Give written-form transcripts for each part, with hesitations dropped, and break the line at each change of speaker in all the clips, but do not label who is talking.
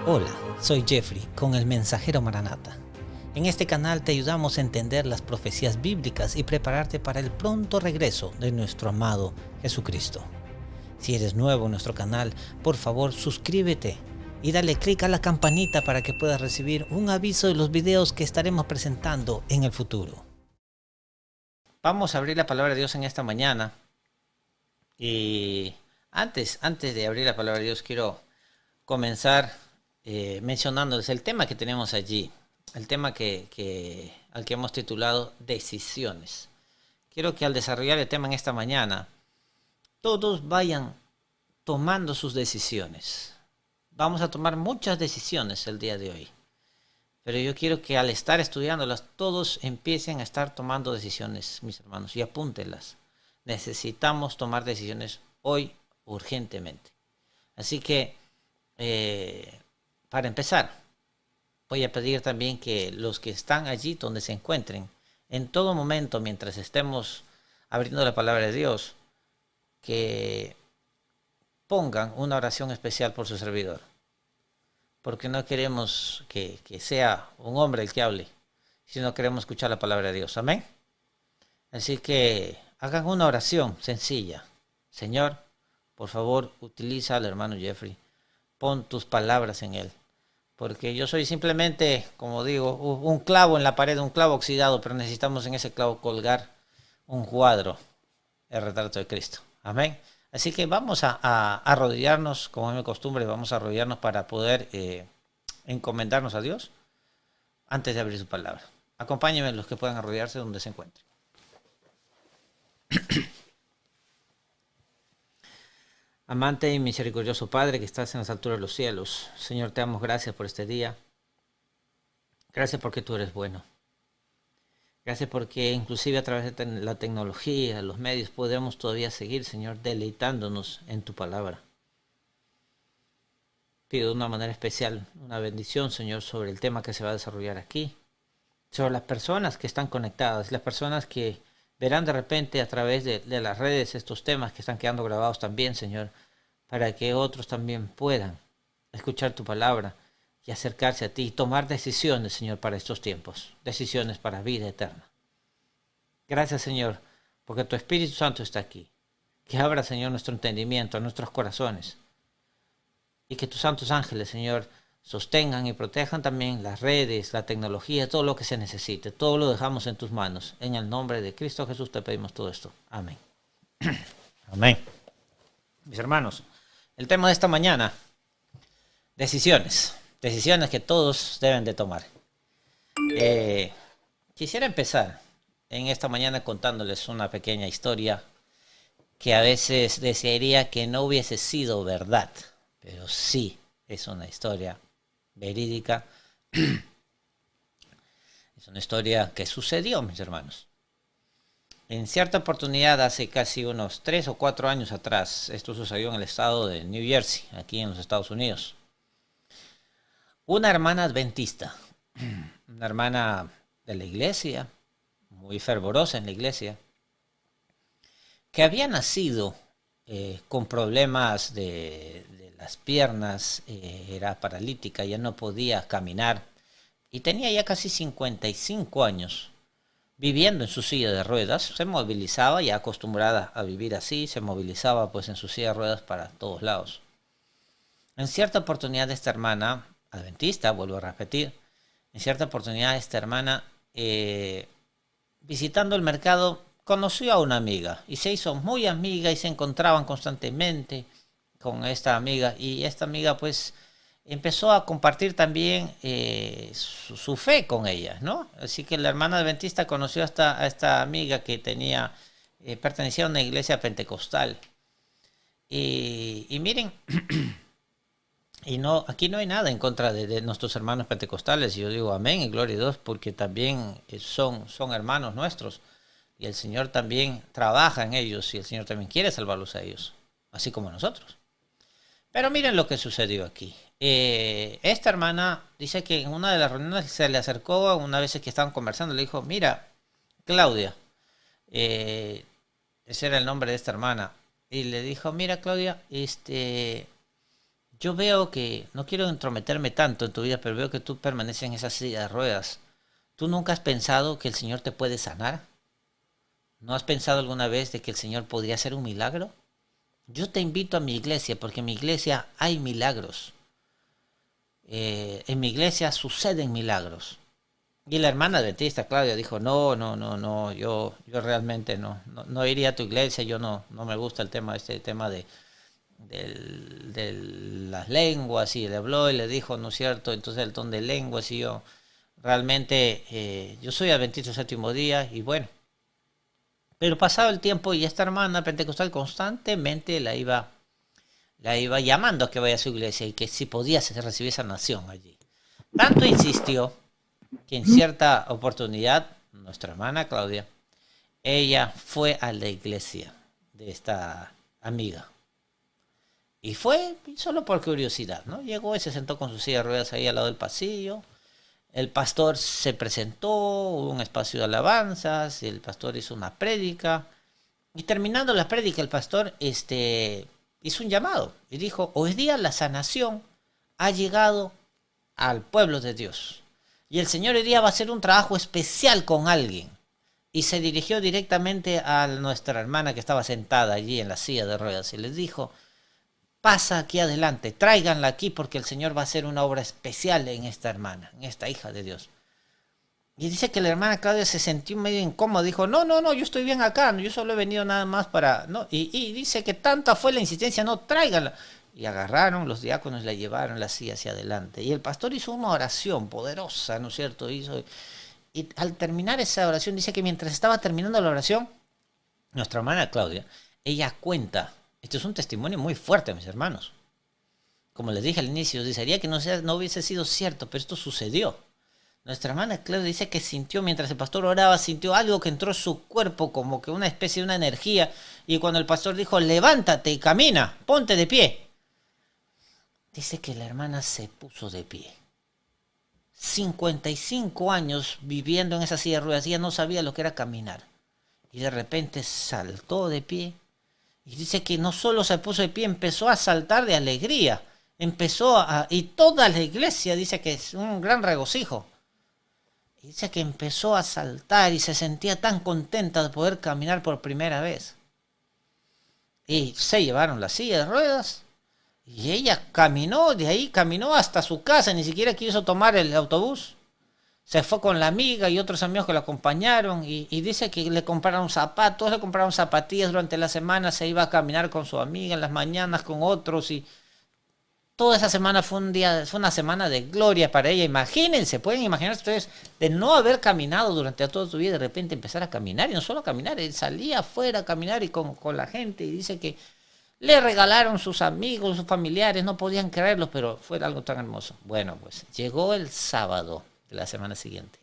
Hola, soy Jeffrey con el Mensajero Maranata. En este canal te ayudamos a entender las profecías bíblicas y prepararte para el pronto regreso de nuestro amado Jesucristo. Si eres nuevo en nuestro canal, por favor suscríbete y dale clic a la campanita para que puedas recibir un aviso de los videos que estaremos presentando en el futuro. Vamos a abrir la palabra de Dios en esta mañana. Y antes de abrir la palabra de Dios, quiero comenzar mencionándoles el tema que tenemos allí, el tema al que hemos titulado decisiones. Quiero que al desarrollar el tema en esta mañana, todos vayan tomando sus decisiones. Vamos a tomar muchas decisiones el día de hoy, pero yo quiero que al estar estudiándolas, todos empiecen a estar tomando decisiones, mis hermanos, y apúntenlas. Necesitamos tomar decisiones hoy urgentemente. Así que, para empezar, voy a pedir también que los que están allí donde se encuentren, en todo momento, mientras estemos abriendo la palabra de Dios, que pongan una oración especial por su servidor. Porque no queremos que sea un hombre el que hable, sino queremos escuchar la palabra de Dios. Amén. Así que hagan una oración sencilla. Señor, por favor, utiliza al hermano Jeffrey. Pon tus palabras en él. Porque yo soy simplemente, como digo, un clavo en la pared, un clavo oxidado, pero necesitamos en ese clavo colgar un cuadro, el retrato de Cristo. Amén. Así que vamos a arrodillarnos, como es mi costumbre, vamos a arrodillarnos para poder encomendarnos a Dios antes de abrir su palabra. Acompáñenme los que puedan arrodillarse donde se encuentren. Amante y misericordioso Padre que estás en las alturas de los cielos, Señor, te damos gracias por este día. Gracias porque tú eres bueno. Gracias porque inclusive a través de la tecnología, los medios, podemos todavía seguir, Señor, deleitándonos en tu palabra. Pido de una manera especial una bendición, Señor, sobre el tema que se va a desarrollar aquí, sobre las personas que están conectadas, las personas que verán de repente a través de las redes estos temas que están quedando grabados también, Señor, para que otros también puedan escuchar tu palabra y acercarse a ti y tomar decisiones, Señor, para estos tiempos, decisiones para vida eterna. Gracias, Señor, porque tu Espíritu Santo está aquí. Que abra, Señor, nuestro entendimiento, nuestros corazones, y que tus santos ángeles, Señor, sostengan y protejan también las redes, la tecnología, todo lo que se necesite. Todo lo dejamos en tus manos. En el nombre de Cristo Jesús te pedimos todo esto. Amén. Amén. Mis hermanos, el tema de esta mañana, decisiones. Decisiones que todos deben de tomar. Quisiera empezar en esta mañana contándoles una pequeña historia que a veces desearía que no hubiese sido verdad, pero sí es una historia verídica. Es una historia que sucedió, mis hermanos. En cierta oportunidad, hace casi unos 3 o 4 años atrás, esto sucedió en el estado de New Jersey, aquí en los Estados Unidos. Una hermana adventista, una hermana de la iglesia, muy fervorosa en la iglesia, que había nacido con problemas de las piernas, era paralítica, ya no podía caminar y tenía ya casi 55 años viviendo en su silla de ruedas. Se movilizaba, ya acostumbrada a vivir así, se movilizaba pues en su silla de ruedas para todos lados. En cierta oportunidad esta hermana adventista, vuelvo a repetir, en cierta oportunidad esta hermana visitando el mercado conoció a una amiga y se hizo muy amiga y se encontraban constantemente con esta amiga, y esta amiga pues empezó a compartir también su fe con ella, ¿no? Así que la hermana adventista conoció a esta amiga que pertenecía a una iglesia pentecostal. Y miren, y no, aquí no hay nada en contra de nuestros hermanos pentecostales. Yo digo amén y gloria a Dios, porque también son hermanos nuestros. Y el Señor también trabaja en ellos y el Señor también quiere salvarlos a ellos, así como nosotros. Pero miren lo que sucedió aquí. Esta hermana dice que en una de las reuniones se le acercó una vez que estaban conversando, le dijo, mira, Claudia, ese era el nombre de esta hermana, y le dijo, mira Claudia, Yo veo que, no quiero entrometerme tanto en tu vida, pero veo que tú permaneces en esa silla de ruedas. ¿Tú nunca has pensado que el Señor te puede sanar? ¿No has pensado alguna vez de que el Señor podría hacer un milagro? Yo te invito a mi iglesia, porque en mi iglesia hay milagros. En mi iglesia suceden milagros. Y la hermana adventista, Claudia, dijo, no, no, no, no, yo realmente no iría a tu iglesia, yo no me gusta el tema, este tema de las lenguas, y le habló y le dijo, ¿no es cierto? Entonces el don de lenguas, y yo realmente, yo soy adventista del séptimo día, y bueno, pero pasado el tiempo y esta hermana pentecostal constantemente la iba llamando a que vaya a su iglesia y que si podía recibir sanación allí. Tanto insistió que en cierta oportunidad nuestra hermana Claudia, ella fue a la iglesia de esta amiga. Y fue solo por curiosidad, ¿no? Llegó y se sentó con su silla de ruedas ahí al lado del pasillo. El pastor se presentó, hubo un espacio de alabanzas, y el pastor hizo una prédica. Y terminando la prédica, el pastor hizo un llamado y dijo, hoy día la sanación ha llegado al pueblo de Dios. Y el Señor hoy día va a hacer un trabajo especial con alguien. Y se dirigió directamente a nuestra hermana que estaba sentada allí en la silla de ruedas y les dijo, pasa aquí adelante, tráiganla aquí porque el Señor va a hacer una obra especial en esta hermana, en esta hija de Dios. Y dice que la hermana Claudia se sintió medio incómoda, dijo, no, yo estoy bien acá, yo solo he venido nada más para... ¿no? Y dice que tanta fue la insistencia, no, tráiganla. Y agarraron, los diáconos la llevaron la silla hacia adelante. Y el pastor hizo una oración poderosa, ¿no es cierto? Y al terminar esa oración, dice que mientras estaba terminando la oración, nuestra hermana Claudia, ella cuenta, esto es un testimonio muy fuerte, mis hermanos. Como les dije al inicio, desearía que no hubiese sido cierto, pero esto sucedió. Nuestra hermana Claudia dice que sintió, mientras el pastor oraba, sintió algo que entró en su cuerpo, como que una especie de una energía. Y cuando el pastor dijo, levántate y camina, ponte de pie. Dice que la hermana se puso de pie. 55 años viviendo en esa silla de ruedas, ella no sabía lo que era caminar. Y de repente saltó de pie. Y dice que no solo se puso de pie, empezó a saltar de alegría. Y toda la iglesia dice que es un gran regocijo. Y dice que empezó a saltar y se sentía tan contenta de poder caminar por primera vez. Y se llevaron la silla de ruedas. Y ella caminó, de ahí caminó hasta su casa, ni siquiera quiso tomar el autobús. Se fue con la amiga y otros amigos que la acompañaron y dice que le compraron zapatos, le compraron zapatillas durante la semana, se iba a caminar con su amiga en las mañanas con otros y toda esa semana fue una semana de gloria para ella. Imagínense, pueden imaginar ustedes de no haber caminado durante toda su vida, de repente empezar a caminar y no solo a caminar, él salía afuera a caminar y con la gente y dice que le regalaron sus amigos, sus familiares, no podían creerlo, pero fue algo tan hermoso. Bueno, pues llegó el sábado de la semana siguiente.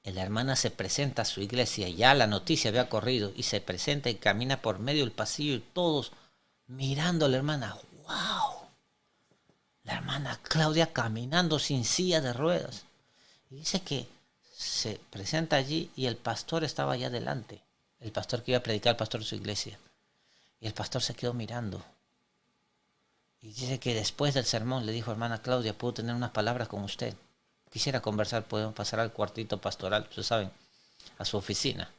La hermana se presenta a su iglesia, ya la noticia había corrido, y se presenta y camina por medio del pasillo y todos mirando a la hermana. ¡Wow! La hermana Claudia caminando sin silla de ruedas. Y dice que se presenta allí y el pastor estaba allá adelante. El pastor que iba a predicar, el pastor de su iglesia. Y el pastor se quedó mirando. Y dice que después del sermón le dijo, hermana Claudia, ¿puedo tener unas palabras con usted? Quisiera conversar, podemos pasar al cuartito pastoral, ustedes saben, a su oficina.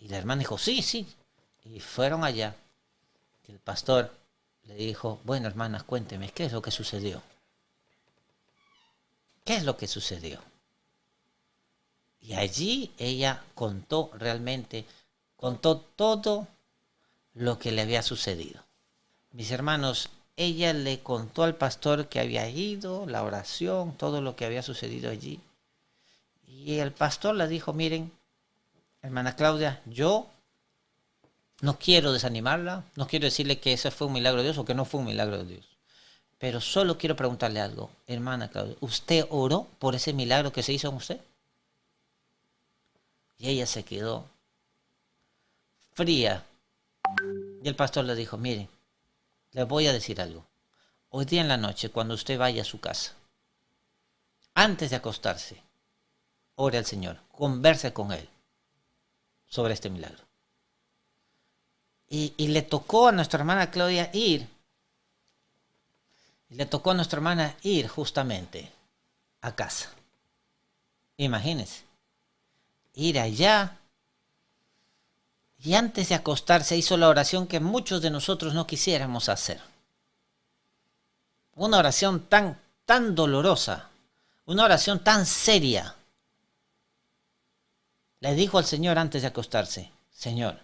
Y la hermana dijo, sí, sí. Y fueron allá. Y el pastor le dijo, bueno, hermanas, cuénteme, ¿qué es lo que sucedió? ¿Qué es lo que sucedió? Y allí ella contó realmente, contó todo lo que le había sucedido. Mis hermanos, ella le contó al pastor que había ido, la oración, todo lo que había sucedido allí. Y el pastor le dijo, miren, hermana Claudia, yo no quiero desanimarla, no quiero decirle que ese fue un milagro de Dios o que no fue un milagro de Dios. Pero solo quiero preguntarle algo, hermana Claudia, ¿usted oró por ese milagro que se hizo en usted? Y ella se quedó fría. Y el pastor le dijo, miren, le voy a decir algo. Hoy día en la noche, cuando usted vaya a su casa, antes de acostarse, ore al Señor, converse con Él sobre este milagro. Y le tocó a nuestra hermana Claudia ir Y le tocó a nuestra hermana ir justamente a casa. Imagínense, ir allá y antes de acostarse hizo la oración que muchos de nosotros no quisiéramos hacer. Una oración tan dolorosa, una oración tan seria. Le dijo al Señor antes de acostarse: Señor,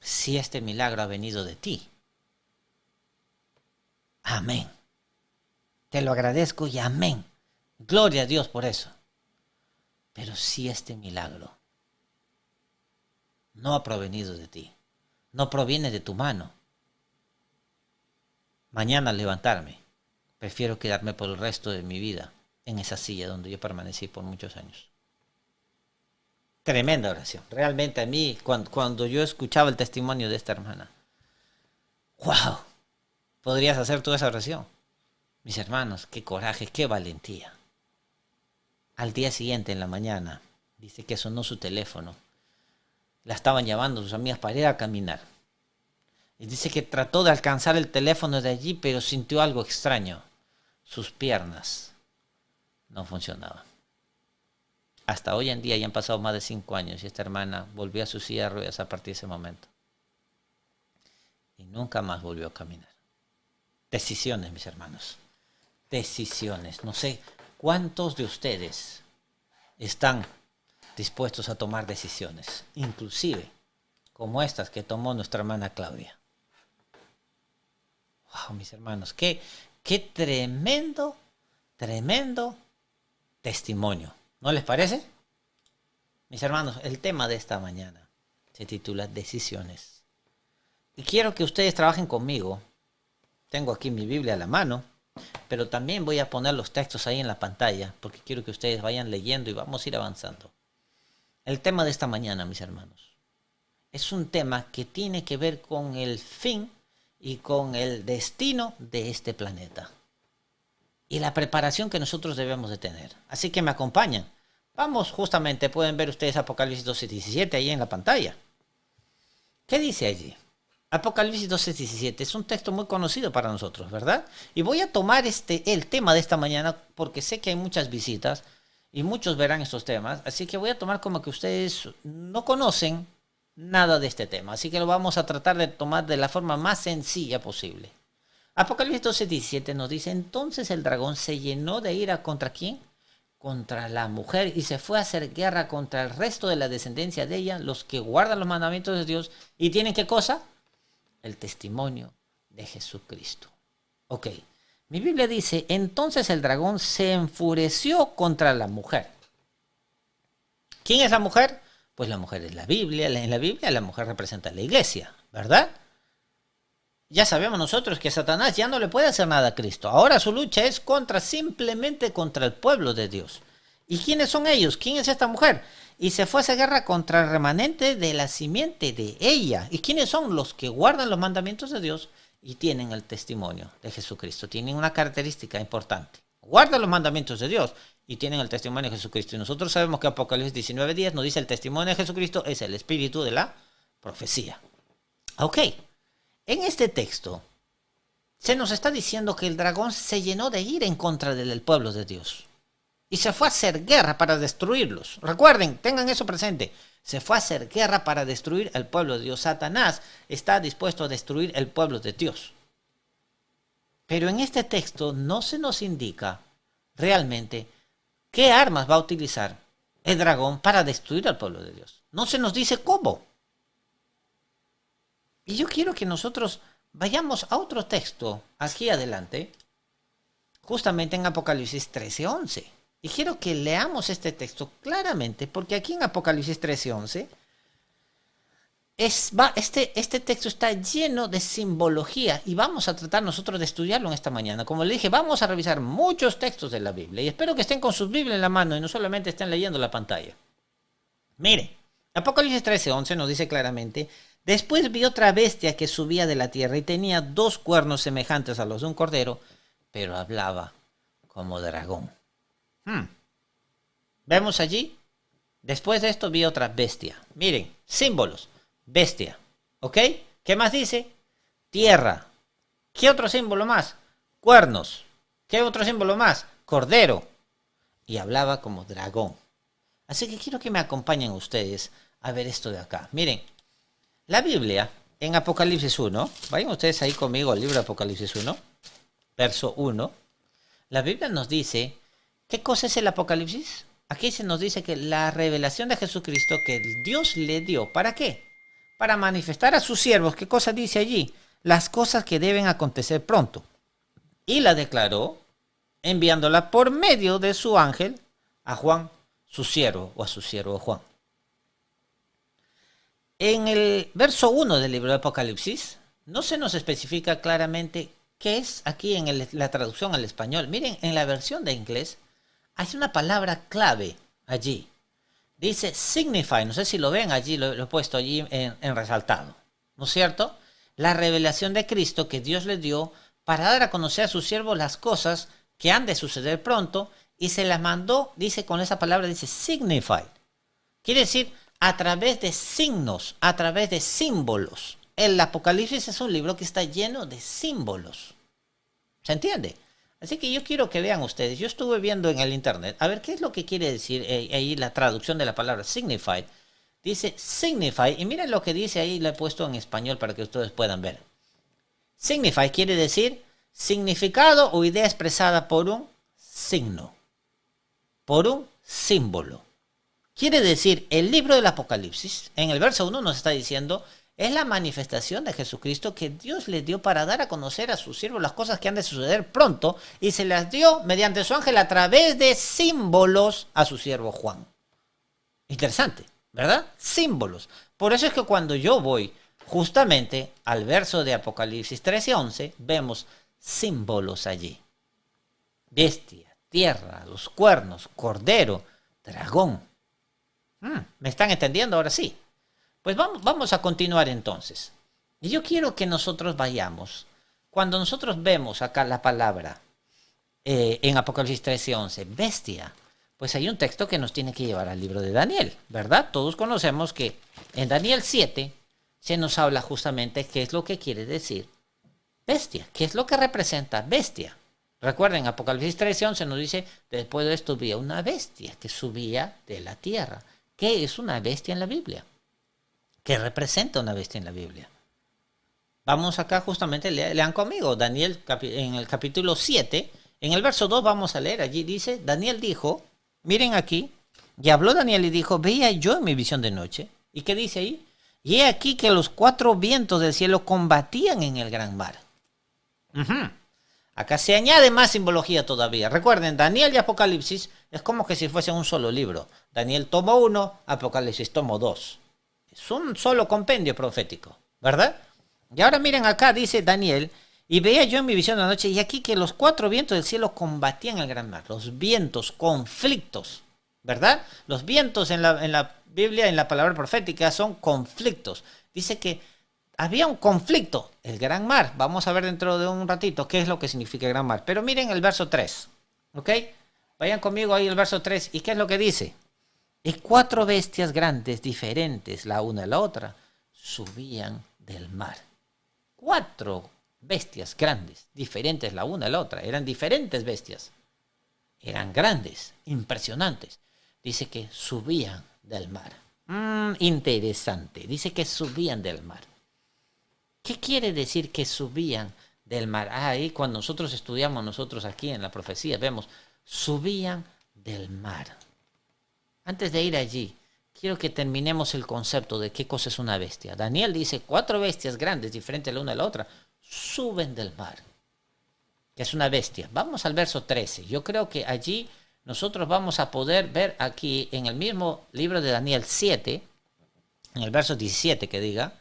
si este milagro ha venido de ti, amén. Te lo agradezco y amén. Gloria a Dios por eso. Pero si este milagro no ha provenido de ti, no proviene de tu mano, mañana al levantarme, prefiero quedarme por el resto de mi vida en esa silla donde yo permanecí por muchos años. Tremenda oración. Realmente a mí, cuando yo escuchaba el testimonio de esta hermana, ¡wow! ¿Podrías hacer toda esa oración? Mis hermanos, qué coraje, qué valentía. Al día siguiente, en la mañana, dice que sonó su teléfono. La estaban llamando sus amigas para ir a caminar. Y dice que trató de alcanzar el teléfono de allí, pero sintió algo extraño. Sus piernas no funcionaban. Hasta hoy en día ya han pasado más de 5 años y esta hermana volvió a su silla de ruedas a partir de ese momento. Y nunca más volvió a caminar. Decisiones, mis hermanos. Decisiones. No sé cuántos de ustedes están dispuestos a tomar decisiones, inclusive como estas que tomó nuestra hermana Claudia. Wow, mis hermanos, qué tremendo testimonio. ¿No les parece? Mis hermanos, el tema de esta mañana se titula Decisiones. Y quiero que ustedes trabajen conmigo. Tengo aquí mi Biblia a la mano, pero también voy a poner los textos ahí en la pantalla, porque quiero que ustedes vayan leyendo y vamos a ir avanzando. El tema de esta mañana, mis hermanos, es un tema que tiene que ver con el fin y con el destino de este planeta y la preparación que nosotros debemos de tener. Así que me acompañan. Vamos, justamente, pueden ver ustedes Apocalipsis 12:17 ahí en la pantalla. ¿Qué dice allí? Apocalipsis 12:17 es un texto muy conocido para nosotros, ¿verdad? Y voy a tomar el tema de esta mañana porque sé que hay muchas visitas y muchos verán estos temas, así que voy a tomar como que ustedes no conocen nada de este tema, así que lo vamos a tratar de tomar de la forma más sencilla posible. Apocalipsis 12:17 nos dice: entonces el dragón se llenó de ira ¿contra quién? Contra la mujer, y se fue a hacer guerra contra el resto de la descendencia de ella, los que guardan los mandamientos de Dios y tienen ¿qué cosa? El testimonio de Jesucristo. Ok, mi Biblia dice: entonces el dragón se enfureció contra la mujer. ¿Quién es la mujer? Pues la mujer es la Biblia. En la Biblia la mujer representa a la iglesia, ¿verdad? Ya sabemos nosotros que Satanás ya no le puede hacer nada a Cristo. Ahora su lucha es simplemente contra el pueblo de Dios. ¿Y quiénes son ellos? ¿Quién es esta mujer? Y se fue a esa guerra contra el remanente de la simiente de ella. ¿Y quiénes son? Los que guardan los mandamientos de Dios y tienen el testimonio de Jesucristo. Tienen una característica importante. Guardan los mandamientos de Dios y tienen el testimonio de Jesucristo. Y nosotros sabemos que Apocalipsis 19:10 nos dice: el testimonio de Jesucristo es el espíritu de la profecía. Ok. En este texto se nos está diciendo que el dragón se llenó de ira en contra del pueblo de Dios y se fue a hacer guerra para destruirlos. Recuerden, tengan eso presente. Se fue a hacer guerra para destruir el pueblo de Dios. Satanás está dispuesto a destruir el pueblo de Dios. Pero en este texto no se nos indica realmente qué armas va a utilizar el dragón para destruir al pueblo de Dios. No se nos dice cómo. Y yo quiero que nosotros vayamos a otro texto aquí adelante, justamente en Apocalipsis 13:11. Y quiero que leamos este texto claramente, porque aquí en Apocalipsis 13:11, este texto está lleno de simbología y vamos a tratar nosotros de estudiarlo en esta mañana. Como le dije, vamos a revisar muchos textos de la Biblia y espero que estén con sus Biblias en la mano y no solamente estén leyendo la pantalla. Mire, Apocalipsis 13:11 nos dice claramente: después vi otra bestia que subía de la tierra y tenía 2 cuernos semejantes a los de un cordero, pero hablaba como dragón. ¿Vemos allí? Después de esto vi otra bestia. Miren, símbolos. Bestia. ¿Ok? ¿Qué más dice? Tierra. ¿Qué otro símbolo más? Cuernos. ¿Qué otro símbolo más? Cordero. Y hablaba como dragón. Así que quiero que me acompañen ustedes a ver esto de acá. Miren, la Biblia en Apocalipsis 1, vayan ustedes ahí conmigo al libro de Apocalipsis 1, verso 1. La Biblia nos dice, ¿qué cosa es el Apocalipsis? Aquí se nos dice que la revelación de Jesucristo que Dios le dio, ¿para qué? Para manifestar a sus siervos, ¿qué cosa dice allí? Las cosas que deben acontecer pronto. Y la declaró enviándola por medio de su ángel a Juan, su siervo, o a su siervo Juan. En el verso 1 del libro de Apocalipsis, no se nos especifica claramente qué es aquí en la traducción al español. Miren, en la versión de inglés hay una palabra clave allí. Dice signify, no sé si lo ven allí, lo he puesto allí en resaltado. ¿No es cierto? La revelación de Cristo que Dios le dio para dar a conocer a sus siervos las cosas que han de suceder pronto y se las mandó, dice con esa palabra, dice signify. Quiere decir a través de signos, a través de símbolos. El Apocalipsis es un libro que está lleno de símbolos. ¿Se entiende? Así que yo quiero que vean ustedes, yo estuve viendo en el internet, a ver qué es lo que quiere decir ahí la traducción de la palabra signify. Dice signify, y miren lo que dice ahí, lo he puesto en español para que ustedes puedan ver. Signify quiere decir significado o idea expresada por un signo, por un símbolo. Quiere decir, el libro del Apocalipsis, en el verso 1 nos está diciendo, es la manifestación de Jesucristo que Dios le dio para dar a conocer a sus siervos las cosas que han de suceder pronto y se las dio mediante su ángel a través de símbolos a su siervo Juan. Interesante, ¿verdad? Símbolos. Por eso es que cuando yo voy justamente al verso de Apocalipsis 13 y 11, vemos símbolos allí. Bestia, tierra, los cuernos, cordero, dragón. ¿Me están entendiendo ahora sí? Pues vamos a continuar entonces. Y yo quiero que nosotros vayamos. Cuando nosotros vemos acá la palabra en Apocalipsis 13 y 11, bestia, pues hay un texto que nos tiene que llevar al libro de Daniel, ¿verdad? Todos conocemos que en Daniel 7 se nos habla justamente qué es lo que quiere decir bestia, qué es lo que representa bestia. Recuerden, Apocalipsis 13 y 11 nos dice, después de esto vi una bestia que subía de la tierra. ¿Qué es una bestia en la Biblia? ¿Qué representa una bestia en la Biblia? Vamos acá justamente, lean conmigo, Daniel en el capítulo 7, en el verso 2 vamos a leer, allí dice, Daniel dijo, miren aquí, y habló Daniel y dijo, veía yo en mi visión de noche. ¿Y qué dice ahí? Y he aquí que los 4 vientos del cielo combatían en el gran mar. Acá se añade más simbología todavía. Recuerden, Daniel y Apocalipsis es como que si fuese un solo libro. Daniel tomo 1, Apocalipsis tomo 2. Es un solo compendio profético, ¿verdad? Y ahora miren acá, dice Daniel, y veía yo en mi visión de la noche, y aquí que los 4 vientos del cielo combatían el gran mar. Los vientos, conflictos, ¿verdad? Los vientos en la Biblia, en la palabra profética, son conflictos. Dice que había un conflicto, el gran mar. Vamos a ver dentro de un ratito qué es lo que significa el gran mar. Pero miren el verso 3, ¿ok? Vayan conmigo ahí el verso 3. ¿Y qué es lo que dice? Y 4 bestias grandes, diferentes la una de la otra, subían del mar. 4 bestias grandes, diferentes la una de la otra. Eran diferentes bestias. Eran grandes, impresionantes. Dice que subían del mar. Interesante. Dice que subían del mar. ¿Qué quiere decir que subían del mar? Ahí cuando nosotros estudiamos, nosotros aquí en la profecía, vemos, subían del mar. Antes de ir allí, quiero que terminemos el concepto de qué cosa es una bestia. Daniel dice, 4 bestias grandes, diferentes la una de la otra, suben del mar. ¿Qué es una bestia? Vamos al verso 13. Yo creo que allí nosotros vamos a poder ver aquí en el mismo libro de Daniel 7, en el verso 17 que diga,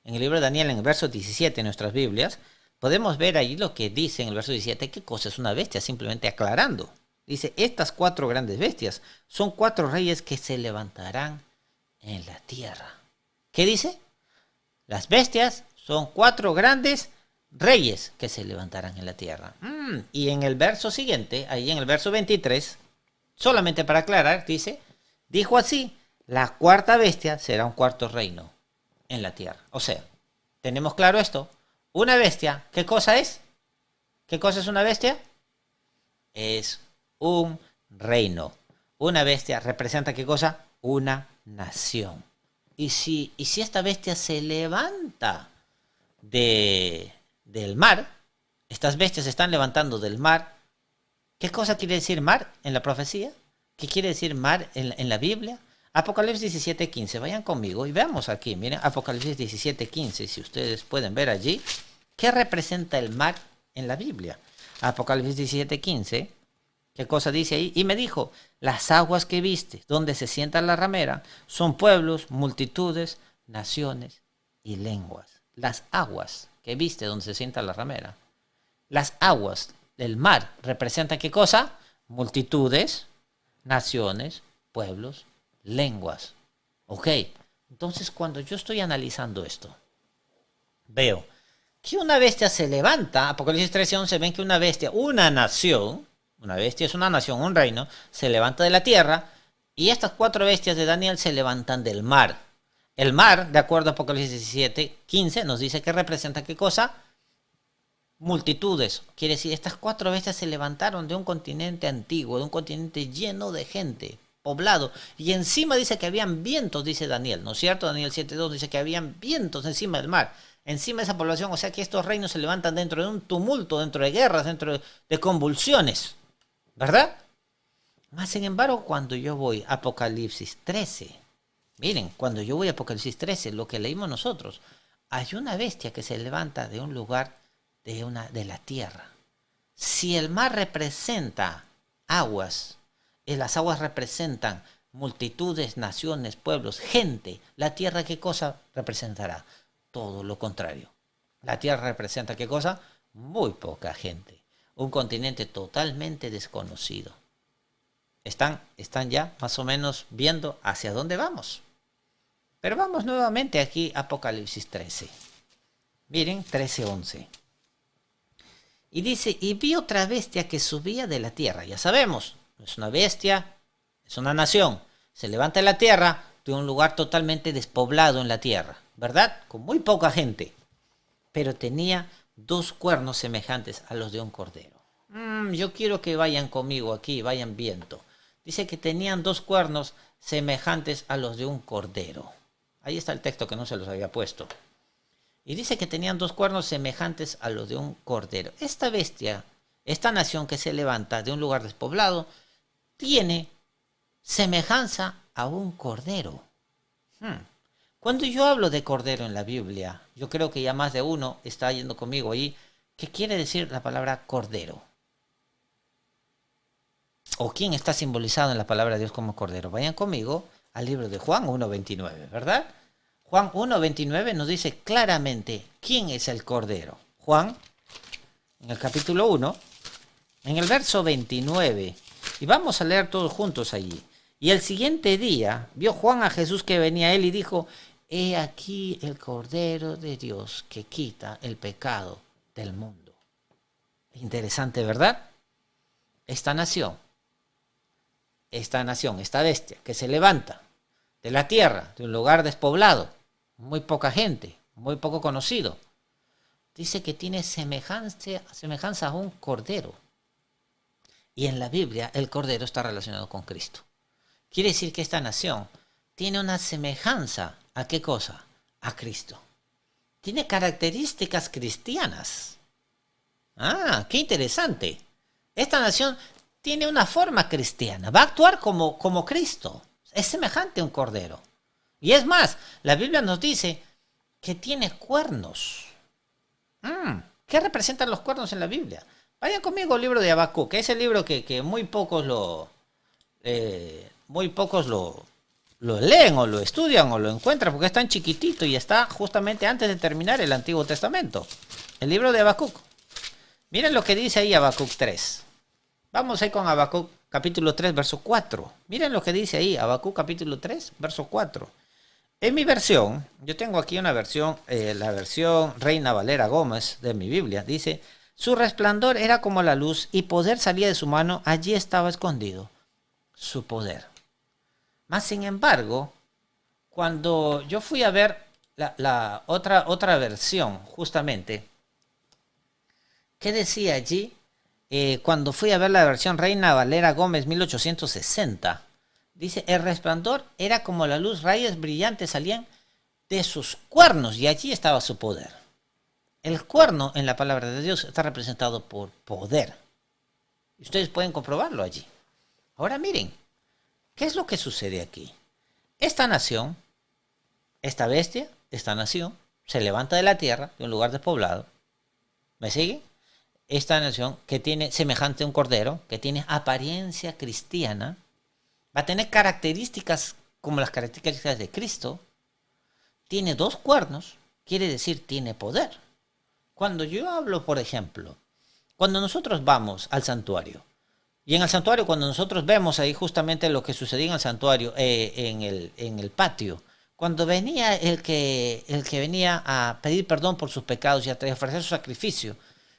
en el libro de Daniel, en el verso 17 en nuestras Biblias, podemos ver ahí lo que dice en el verso 17, qué cosa es una bestia, simplemente aclarando. Dice, estas 4 grandes bestias son 4 reyes que se levantarán en la tierra. ¿Qué dice? Las bestias son 4 grandes reyes que se levantarán en la tierra. Y en el verso siguiente, ahí en el verso 23, solamente para aclarar, dice, dijo así, la 4ª bestia será un 4º reino en la tierra. O sea, tenemos claro esto. Una bestia, ¿qué cosa es? ¿Qué cosa es una bestia? es un reino. Una bestia representa ¿qué cosa? Una nación. Y si esta bestia se levanta del mar, estas bestias se están levantando del mar, ¿qué cosa quiere decir mar en la profecía? ¿Qué quiere decir mar en la Biblia? Apocalipsis 17:15, vayan conmigo y veamos aquí, miren, Apocalipsis 17:15, si ustedes pueden ver allí, ¿qué representa el mar en la Biblia? Apocalipsis 17:15, ¿qué cosa dice ahí? Y me dijo, las aguas que viste, donde se sienta la ramera, son pueblos, multitudes, naciones y lenguas. Las aguas que viste donde se sienta la ramera. Las aguas del mar representan ¿qué cosa? Multitudes, naciones, pueblos, lenguas. Ok, entonces cuando yo estoy analizando esto, veo que una bestia se levanta, Apocalipsis 13:11 ven que una bestia, una bestia es una nación, un reino, se levanta de la tierra y estas 4 bestias de Daniel se levantan del mar. El mar, de acuerdo a Apocalipsis 17:15, nos dice que representa ¿qué cosa? Multitudes. Quiere decir, estas 4 bestias se levantaron de un continente antiguo, de un continente lleno de gente, poblado. Y encima dice que habían vientos, dice Daniel, ¿no es cierto? Daniel 7:2 dice que habían vientos encima del mar, encima de esa población. O sea que estos reinos se levantan dentro de un tumulto, dentro de guerras, dentro de convulsiones, ¿verdad? Más sin embargo, cuando yo voy a Apocalipsis 13, miren, cuando yo voy a Apocalipsis 13, lo que leímos nosotros, hay una bestia que se levanta de un lugar de la tierra. Si el mar representa aguas, y las aguas representan multitudes, naciones, pueblos, gente, la tierra ¿qué cosa representará? Todo lo contrario. La tierra representa ¿qué cosa? Muy poca gente. Un continente totalmente desconocido. Están ya más o menos viendo hacia dónde vamos. Pero vamos nuevamente aquí a Apocalipsis 13. Miren, 13:11. Y dice, y vi otra bestia que subía de la tierra. Ya sabemos, no es una bestia, es una nación. Se levanta de la tierra, de un lugar totalmente despoblado en la tierra, ¿verdad? Con muy poca gente. Pero tenía 2 cuernos semejantes a los de un cordero. Yo quiero que vayan conmigo aquí, vayan viendo. Dice que tenían 2 cuernos semejantes a los de un cordero. Ahí está el texto que no se los había puesto. Y dice que tenían 2 cuernos semejantes a los de un cordero. Esta bestia, esta nación que se levanta de un lugar despoblado, tiene semejanza a un cordero. Cuando yo hablo de cordero en la Biblia, yo creo que ya más de uno está yendo conmigo ahí. ¿Qué quiere decir la palabra cordero? ¿O quién está simbolizado en la palabra de Dios como cordero? Vayan conmigo al libro de Juan 1:29, ¿verdad? Juan 1:29 nos dice claramente quién es el cordero. Juan, en el capítulo 1, en el verso 29, y vamos a leer todos juntos allí. Y el siguiente día vio Juan a Jesús que venía a él y dijo, he aquí el Cordero de Dios que quita el pecado del mundo. Interesante, ¿verdad? Esta nación, esta bestia que se levanta de la tierra, de un lugar despoblado, muy poca gente, muy poco conocido, dice que tiene semejanza a un cordero. Y en la Biblia el cordero está relacionado con Cristo. Quiere decir que esta nación tiene una semejanza ¿a qué cosa? A Cristo. Tiene características cristianas. Qué interesante. Esta nación tiene una forma cristiana, va a actuar como Cristo. Es semejante a un cordero. Y es más, la Biblia nos dice que tiene cuernos. ¿Qué representan los cuernos en la Biblia? Vayan conmigo al libro de Habacuc, que es el libro que muy pocos lo leen o lo estudian o lo encuentran porque es tan chiquitito y está justamente antes de terminar el Antiguo Testamento. El libro de Habacuc. Miren lo que dice ahí Habacuc 3. Vamos ahí con Habacuc capítulo 3, verso 4. Miren lo que dice ahí Habacuc capítulo 3, verso 4. En mi versión, yo tengo aquí una versión, la versión Reina Valera Gómez de mi Biblia, dice, su resplandor era como la luz y poder salía de su mano, allí estaba escondido su poder. Más sin embargo, cuando yo fui a ver la otra versión, justamente, ¿qué decía allí? cuando fui a ver la versión Reina Valera Gómez 1860, dice, el resplandor era como la luz, rayos brillantes salían de sus cuernos y allí estaba su poder. El cuerno en la palabra de Dios está representado por poder. Ustedes pueden comprobarlo allí. Ahora miren, ¿qué es lo que sucede aquí? Esta nación, esta bestia, esta nación, se levanta de la tierra, de un lugar despoblado. ¿Me siguen? Esta nación que tiene semejante a un cordero, que tiene apariencia cristiana, va a tener características como las características de Cristo. Tiene 2 cuernos, quiere decir tiene poder. Cuando yo hablo, por ejemplo, cuando nosotros vamos al santuario, y en el santuario cuando nosotros vemos ahí justamente lo que sucedía en el santuario, en el patio, cuando venía el que venía a pedir perdón por sus pecados y a ofrecer su sacrificio,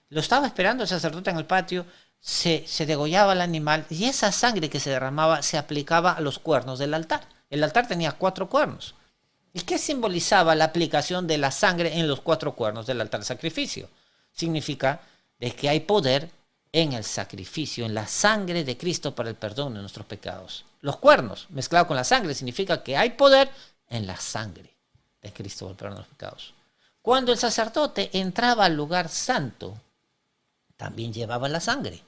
lo estaba esperando el sacerdote en el patio, se degollaba el animal y esa sangre que se derramaba se aplicaba a los cuernos del altar. El altar tenía 4 cuernos. ¿Y qué simbolizaba la aplicación de la sangre en los 4 cuernos del altar de sacrificio? Significa de que hay poder en el sacrificio, en la sangre de Cristo para el perdón de nuestros pecados. Los cuernos mezclados con la sangre significa que hay poder en la sangre de Cristo para el perdón de los pecados. Cuando el sacerdote entraba al lugar santo, también llevaba la sangre.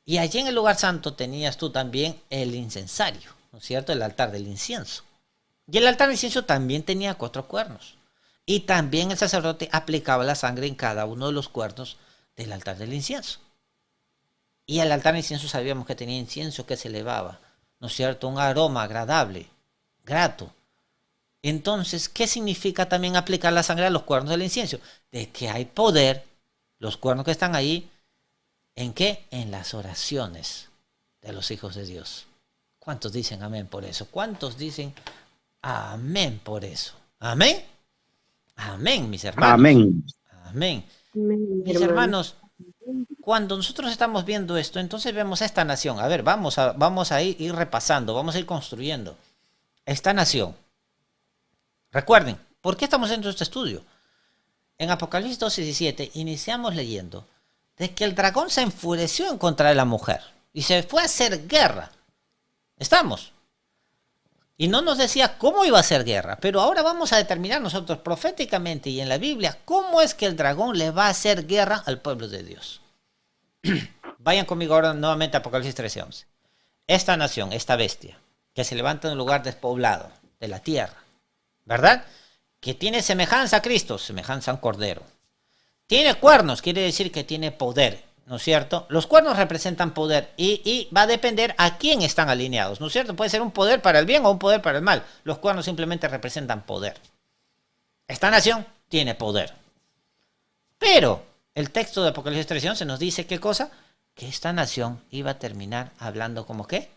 Y allí en el lugar santo tenías tú también el incensario, ¿no es cierto? El altar del incienso. Y el altar del incienso también tenía 4 cuernos. Y también el sacerdote aplicaba la sangre en cada uno de los cuernos del altar del incienso. Y el altar del incienso sabíamos que tenía incienso que se elevaba, ¿no es cierto? Un aroma agradable, grato. Entonces, ¿qué significa también aplicar la sangre a los cuernos del incienso? De que hay poder, los cuernos que están ahí, ¿en qué? En las oraciones de los hijos de Dios. ¿Cuántos dicen amén por eso? ¿Cuántos dicen amén por eso? ¿Amén? Amén, mis hermanos.
Amén.
Amén.
Amén,
Mis hermanos, cuando nosotros estamos viendo esto, entonces vemos a esta nación. A ver, vamos a ir repasando, vamos a ir construyendo. Esta nación. Recuerden, ¿por qué estamos haciendo este estudio? En Apocalipsis 2:17 iniciamos leyendo de que el dragón se enfureció en contra de la mujer y se fue a hacer guerra. ¿Estamos? Y no nos decía cómo iba a hacer guerra, pero ahora vamos a determinar nosotros proféticamente y en la Biblia cómo es que el dragón le va a hacer guerra al pueblo de Dios. Vayan conmigo ahora nuevamente a Apocalipsis 13:11. Esta nación, esta bestia, que se levanta en un lugar despoblado de la tierra, ¿verdad? Que tiene semejanza a Cristo, semejanza a un cordero. Tiene cuernos, quiere decir que tiene poder, ¿no es cierto? Los cuernos representan poder y va a depender a quién están alineados, ¿no es cierto? Puede ser un poder para el bien o un poder para el mal. Los cuernos simplemente representan poder. Esta nación tiene poder. Pero el texto de Apocalipsis 13:11 nos dice ¿qué cosa? Que esta nación iba a terminar hablando como ¿qué?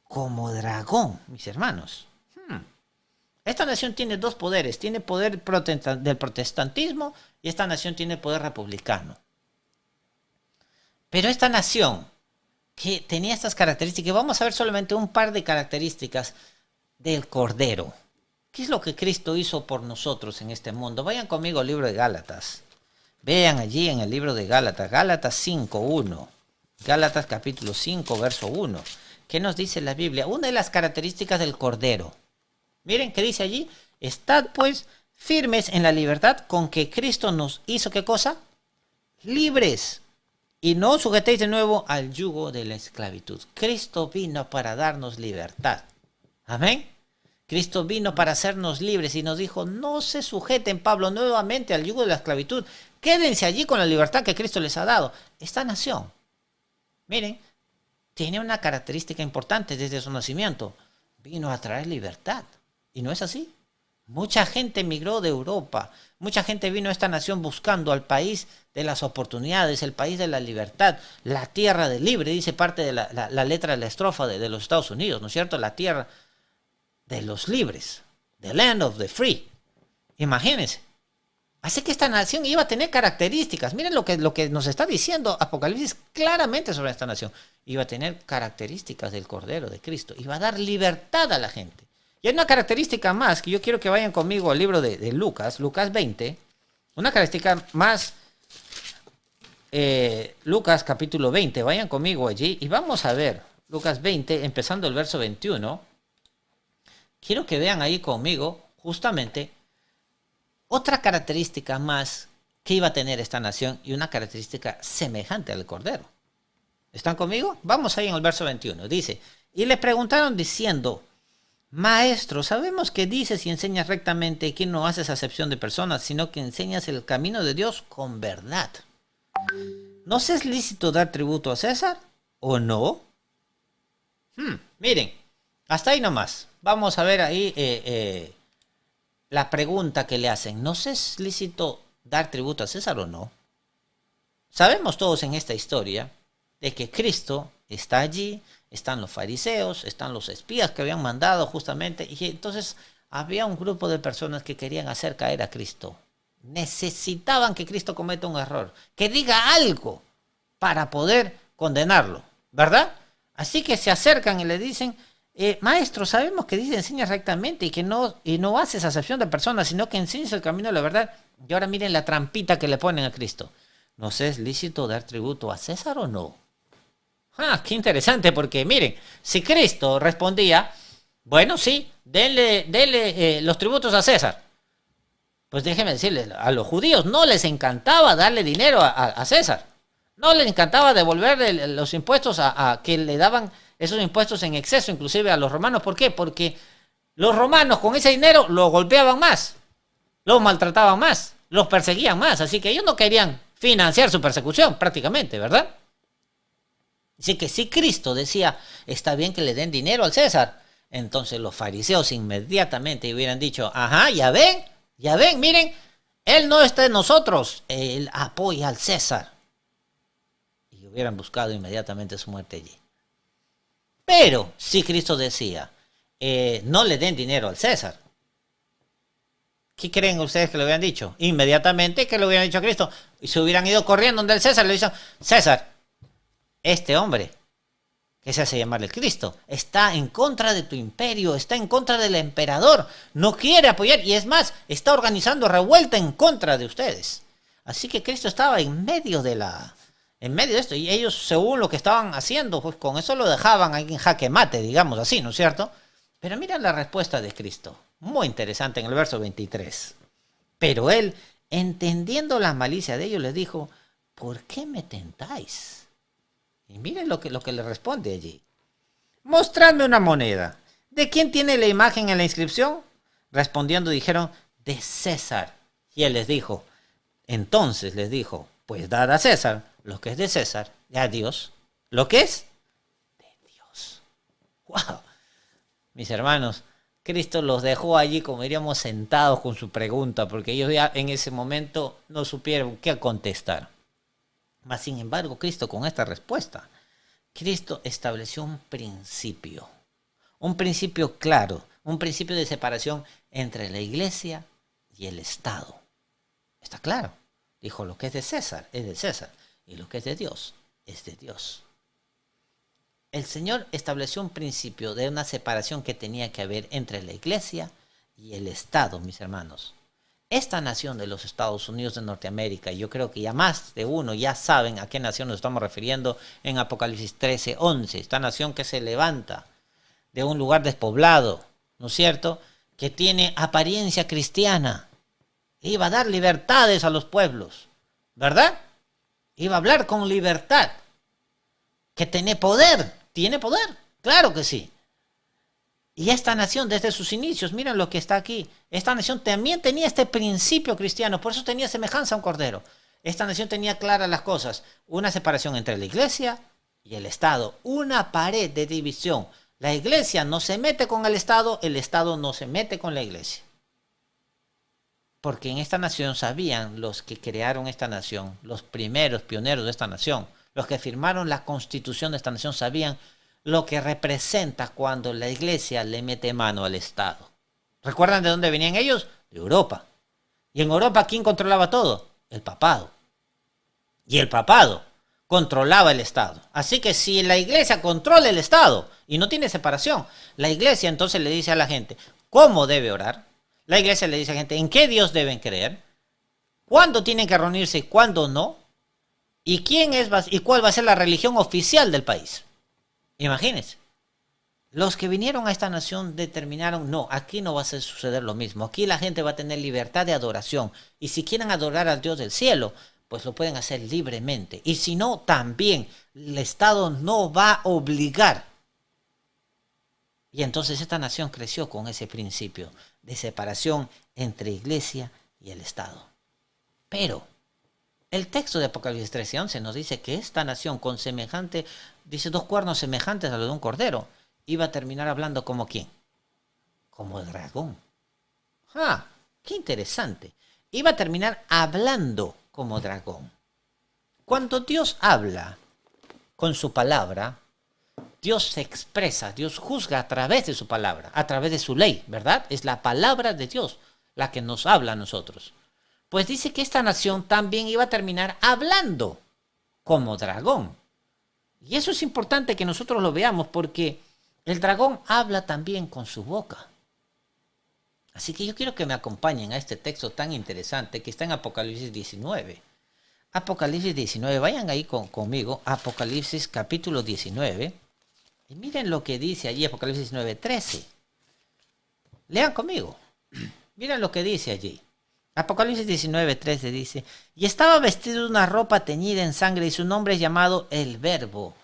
Como dragón, mis hermanos. Esta nación tiene 2 poderes. Tiene poder del protestantismo y esta nación tiene poder republicano. Pero esta nación que tenía estas características, vamos a ver solamente un par de características del Cordero. ¿Qué es lo que Cristo hizo por nosotros en este mundo? Vayan conmigo al libro de Gálatas. Vean allí en el libro de Gálatas, Gálatas 5:1. Gálatas capítulo 5, verso 1. ¿Qué nos dice la Biblia? Una de las características del Cordero. Miren qué dice allí. Estad pues firmes en la libertad con que Cristo nos hizo, ¿qué cosa? Libres. Y no os sujetéis de nuevo al yugo de la esclavitud. Cristo vino para darnos libertad. Amén. Cristo vino para hacernos libres y nos dijo, no se sujeten, Pablo, nuevamente al yugo de la esclavitud. Quédense allí con la libertad que Cristo les ha dado. Esta nación, miren, tiene una característica importante desde su nacimiento. Vino a traer libertad. ¿Y no es así? Mucha gente emigró de Europa. Mucha gente vino a esta nación buscando al país de las oportunidades, el país de la libertad, la tierra del libre, dice parte de la letra de la estrofa de los Estados Unidos, ¿no es cierto? La tierra de los libres, the land of the free. Imagínense. Así que esta nación iba a tener características. Miren lo que nos está diciendo Apocalipsis claramente sobre esta nación. Iba a tener características del Cordero de Cristo. Iba a dar libertad a la gente. Y hay una característica más que yo quiero que vayan conmigo al libro de Lucas, Lucas 20. Una característica más Lucas capítulo 20, vayan conmigo allí y vamos a ver Lucas 20, empezando el verso 21. Quiero que vean ahí conmigo justamente otra característica más que iba a tener esta nación y una característica semejante al Cordero. ¿Están conmigo? Vamos ahí en el verso 21. Dice, y le preguntaron diciendo, Maestro, sabemos que dices y enseñas rectamente y que no haces acepción de personas, sino que enseñas el camino de Dios con verdad. ¿Nos es lícito dar tributo a César o no? Miren, hasta ahí nomás. Vamos a ver ahí la pregunta que le hacen. ¿Nos es lícito dar tributo a César o no? Sabemos todos en esta historia de que Cristo está allí, están los fariseos, están los espías que habían mandado justamente, y entonces había un grupo de personas que querían hacer caer a Cristo. Necesitaban que Cristo cometa un error, que diga algo para poder condenarlo, ¿verdad? Así que se acercan y le dicen, Maestro, sabemos que dice enseñas rectamente y no haces acepción de personas, sino que enseñas el camino de la verdad. Y ahora miren la trampita que le ponen a Cristo. ¿Nos es lícito dar tributo a César o no? Qué interesante, porque miren, si Cristo respondía, bueno, sí, denle los tributos a César. Pues déjenme decirles, a los judíos no les encantaba darle dinero a César. No les encantaba devolver los impuestos a que le daban esos impuestos en exceso, inclusive a los romanos. ¿Por qué? Porque los romanos con ese dinero los golpeaban más, los maltrataban más, los perseguían más. Así que ellos no querían financiar su persecución prácticamente, ¿verdad? Así que si Cristo decía, está bien que le den dinero al César, entonces los fariseos inmediatamente hubieran dicho, ajá, ya ven, miren, él no está en nosotros, él apoya al César. Y hubieran buscado inmediatamente su muerte allí. Pero si Cristo decía, no le den dinero al César, ¿qué creen ustedes que le hubieran dicho? Inmediatamente que le hubieran dicho a Cristo, y se hubieran ido corriendo donde el César, le dicen, César, este hombre, que se hace llamarle Cristo, está en contra de tu imperio, está en contra del emperador, no quiere apoyar y es más, está organizando revuelta en contra de ustedes. Así que Cristo estaba en medio de esto y ellos, según lo que estaban haciendo, pues con eso lo dejaban ahí en jaque mate, digamos así, ¿no es cierto? Pero mira la respuesta de Cristo, muy interesante en el verso 23. Pero él, entendiendo la malicia de ellos, les dijo, ¿por qué me tentáis? Y miren lo que le responde allí. Mostradme una moneda. ¿De quién tiene la imagen en la inscripción? Respondiendo dijeron, de César. Y él les dijo, entonces les dijo, pues dad a César lo que es de César y a Dios lo que es de Dios. ¡Wow! Mis hermanos, Cristo los dejó allí, como diríamos, sentados con su pregunta, porque ellos ya en ese momento no supieron qué contestar. Mas, sin embargo, Cristo con esta respuesta, Cristo estableció un principio claro, un principio de separación entre la iglesia y el Estado. Está claro. Dijo, lo que es de César, y lo que es de Dios, es de Dios. El Señor estableció un principio de una separación que tenía que haber entre la iglesia y el Estado, mis hermanos. Esta nación de los Estados Unidos de Norteamérica, yo creo que ya más de uno ya saben a qué nación nos estamos refiriendo en Apocalipsis 13:11. Esta nación que se levanta de un lugar despoblado, ¿no es cierto?, que tiene apariencia cristiana. Iba a dar libertades a los pueblos, ¿verdad? Iba a hablar con libertad. Que tiene poder, claro que sí. Y esta nación desde sus inicios, miren lo que está aquí, esta nación también tenía este principio cristiano, por eso tenía semejanza a un cordero. Esta nación tenía claras las cosas, una separación entre la iglesia y el Estado, una pared de división. La iglesia no se mete con el Estado no se mete con la iglesia. Porque en esta nación sabían los que crearon esta nación, los primeros pioneros de esta nación, los que firmaron la constitución de esta nación sabían lo que representa cuando la iglesia le mete mano al Estado. ¿Recuerdan de dónde venían ellos? De Europa. Y en Europa, ¿quién controlaba todo? El papado. Y el papado controlaba el Estado. Así que si la iglesia controla el Estado y no tiene separación, la iglesia entonces le dice a la gente cómo debe orar. La iglesia le dice a la gente en qué Dios deben creer, cuándo tienen que reunirse y cuándo no. ¿Y cuál va a ser la religión oficial del país? Imagínense. Los que vinieron a esta nación determinaron, no, aquí no va a suceder lo mismo. Aquí la gente va a tener libertad de adoración. Y si quieren adorar al Dios del cielo, pues lo pueden hacer libremente. Y si no, también el Estado no va a obligar. Y entonces esta nación creció con ese principio de separación entre iglesia y el Estado. Pero el texto de Apocalipsis 13:11 nos dice que esta nación con semejante, dice 2 cuernos semejantes a los de un cordero, iba a terminar hablando como quién, como el dragón. ¡Ah! ¡Qué interesante! Iba a terminar hablando como dragón. Cuando Dios habla con su palabra, Dios se expresa, Dios juzga a través de su palabra, a través de su ley, ¿verdad? Es la palabra de Dios la que nos habla a nosotros. Pues dice que esta nación también iba a terminar hablando como dragón. Y eso es importante que nosotros lo veamos porque el dragón habla también con su boca. Así que yo quiero que me acompañen a este texto tan interesante que está en Apocalipsis 19. Apocalipsis 19, vayan ahí conmigo, Apocalipsis capítulo 19. Y miren lo que dice allí, Apocalipsis 19:13. Lean conmigo. Miren lo que dice allí. Apocalipsis 19:13 dice, y estaba vestido de una ropa teñida en sangre y su nombre es llamado el Verbo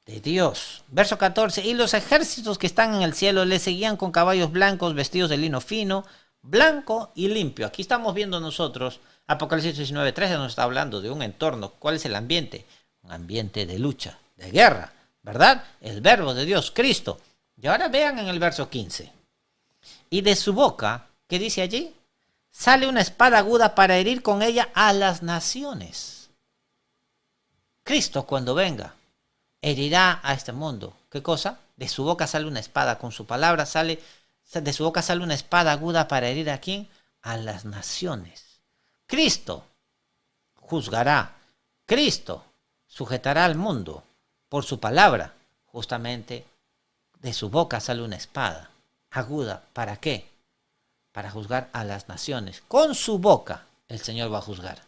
de Dios. Verso 14, y los ejércitos que están en el cielo le seguían con caballos blancos vestidos de lino fino, blanco y limpio. Aquí estamos viendo nosotros, Apocalipsis 19:13 nos está hablando de un entorno. ¿Cuál es el ambiente? Un ambiente de lucha, de guerra, ¿verdad? El Verbo de Dios, Cristo. Y ahora vean en el verso 15. Y de su boca, ¿qué dice allí? Sale una espada aguda para herir con ella a las naciones. Cristo cuando venga herirá a este mundo. ¿Qué cosa? De su boca sale una espada, con su palabra de su boca sale una espada aguda para herir a quién? A las naciones. Cristo juzgará. Cristo sujetará al mundo por su palabra. Justamente de su boca sale una espada aguda. ¿Para qué? Para juzgar a las naciones. Con su boca el Señor va a juzgar.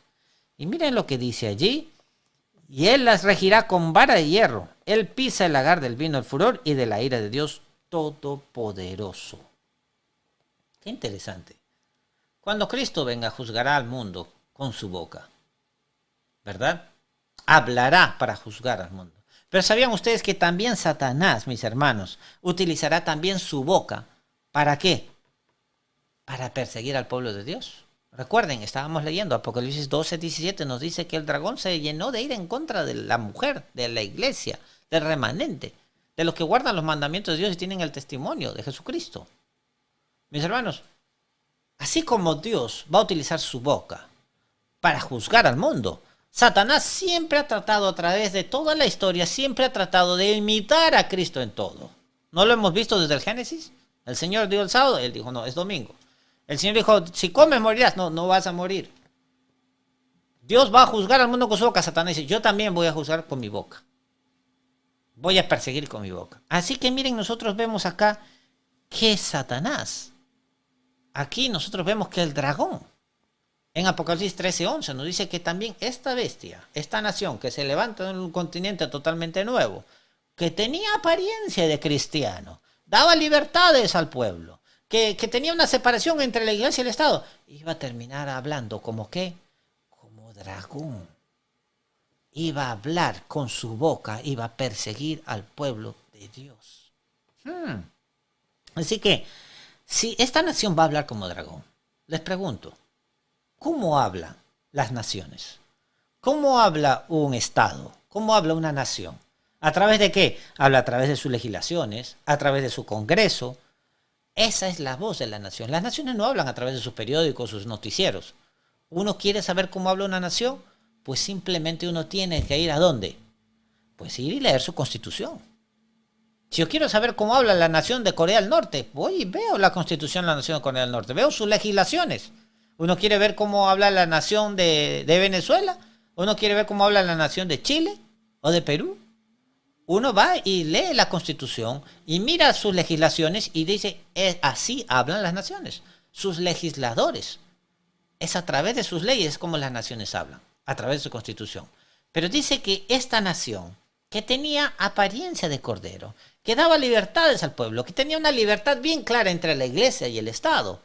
Y miren lo que dice allí. Y él las regirá con vara de hierro. Él pisa el lagar del vino del furor y de la ira de Dios Todopoderoso. Qué interesante. Cuando Cristo venga, juzgará al mundo con su boca. ¿Verdad? Hablará para juzgar al mundo. Pero ¿sabían ustedes que también Satanás, mis hermanos, utilizará también su boca? ¿Para qué? Para perseguir al pueblo de Dios. Recuerden, estábamos leyendo Apocalipsis 12:17, nos dice que el dragón se llenó de ira en contra de la mujer, de la iglesia, del remanente, de los que guardan los mandamientos de Dios y tienen el testimonio de Jesucristo. Mis hermanos, así como Dios va a utilizar su boca para juzgar al mundo, Satanás siempre ha tratado a través de toda la historia, siempre ha tratado de imitar a Cristo en todo. ¿No lo hemos visto desde el Génesis? El Señor dio el sábado, Él dijo, no, es domingo. El Señor dijo, si comes morirás. No, no vas a morir. Dios va a juzgar al mundo con su boca. Satanás dice, yo también voy a juzgar con mi boca. Voy a perseguir con mi boca. Así que miren, nosotros vemos acá que Satanás. Aquí nosotros vemos que el dragón, en Apocalipsis 13:11, nos dice que también esta bestia, esta nación que se levanta en un continente totalmente nuevo, que tenía apariencia de cristiano, daba libertades al pueblo, que tenía una separación entre la iglesia y el Estado, iba a terminar hablando como qué, como dragón. Iba a hablar con su boca, iba a perseguir al pueblo de Dios. Así que, si esta nación va a hablar como dragón, les pregunto, ¿cómo hablan las naciones? ¿Cómo habla un Estado? ¿Cómo habla una nación? ¿A través de qué? Habla a través de sus legislaciones, a través de su Congreso. Esa es la voz de la nación. Las naciones no hablan a través de sus periódicos, sus noticieros. ¿Uno quiere saber cómo habla una nación? Pues simplemente uno tiene que ir ¿a dónde? Pues ir y leer su constitución. Si yo quiero saber cómo habla la nación de Corea del Norte, voy y veo la constitución de la nación de Corea del Norte, veo sus legislaciones. Uno quiere ver cómo habla la nación de Venezuela, uno quiere ver cómo habla la nación de Chile o de Perú. Uno va y lee la Constitución y mira sus legislaciones y dice, así hablan las naciones, sus legisladores. Es a través de sus leyes como las naciones hablan, a través de su Constitución. Pero dice que esta nación, que tenía apariencia de cordero, que daba libertades al pueblo, que tenía una libertad bien clara entre la iglesia y el Estado,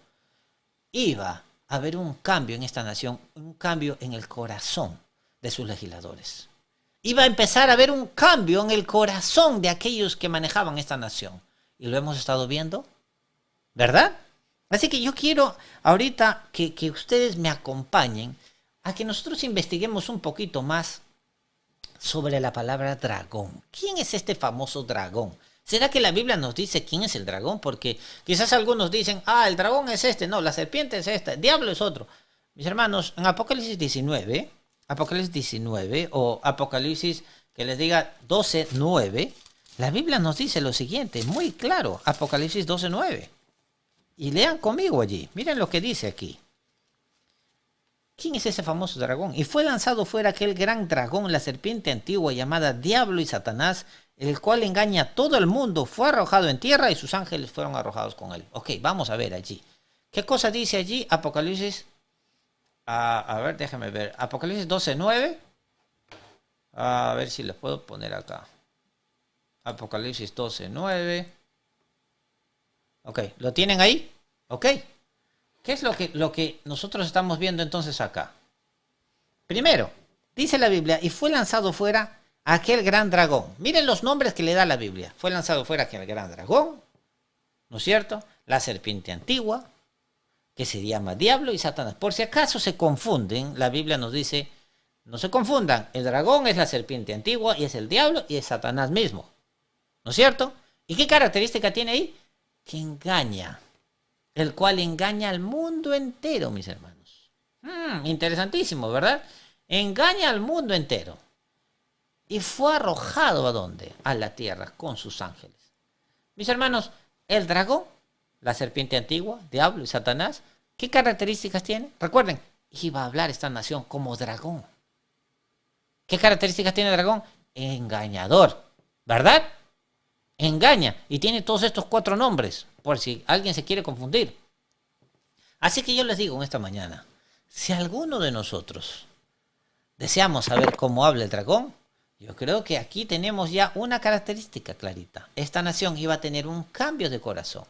iba a haber un cambio en esta nación, un cambio en el corazón de sus legisladores. Iba a empezar a haber un cambio en el corazón de aquellos que manejaban esta nación. Y lo hemos estado viendo, ¿verdad? Así que yo quiero ahorita que ustedes me acompañen a que nosotros investiguemos un poquito más sobre la palabra dragón. ¿Quién es este famoso dragón? ¿Será que la Biblia nos dice quién es el dragón? Porque quizás algunos dicen, el dragón es este, no, la serpiente es esta, el diablo es otro. Mis hermanos, en Apocalipsis 19 o Apocalipsis que les diga 12:9, la Biblia nos dice lo siguiente, muy claro, Apocalipsis 12:9. Y lean conmigo allí, miren lo que dice aquí. ¿Quién es ese famoso dragón? Y fue lanzado fuera aquel gran dragón, la serpiente antigua llamada Diablo y Satanás, el cual engaña a todo el mundo. Fue arrojado en tierra y sus ángeles fueron arrojados con él. Ok, vamos a ver allí. ¿Qué cosa dice allí Apocalipsis? A ver, déjame ver. Apocalipsis 12:9. A ver si les puedo poner acá. Apocalipsis 12:9. Ok, ¿lo tienen ahí? Ok. ¿Qué es lo que nosotros estamos viendo entonces acá? Primero, dice la Biblia, y fue lanzado fuera aquel gran dragón. Miren los nombres que le da la Biblia. Fue lanzado fuera aquel gran dragón, ¿no es cierto? La serpiente antigua, que se llama Diablo y Satanás. Por si acaso se confunden, la Biblia nos dice, no se confundan, el dragón es la serpiente antigua y es el diablo y es Satanás mismo, ¿no es cierto? ¿Y qué característica tiene ahí? Que engaña, el cual engaña al mundo entero, mis hermanos. Interesantísimo, ¿verdad? Engaña al mundo entero. Y fue arrojado ¿a dónde? A la tierra con sus ángeles. Mis hermanos, el dragón, la serpiente antigua, diablo y Satanás, ¿qué características tiene? Recuerden, iba a hablar esta nación como dragón. ¿Qué características tiene el dragón? Engañador, ¿verdad? Engaña y tiene todos estos 4 nombres, por si alguien se quiere confundir. Así que yo les digo en esta mañana, si alguno de nosotros deseamos saber cómo habla el dragón, yo creo que aquí tenemos ya una característica clarita. Esta nación iba a tener un cambio de corazón.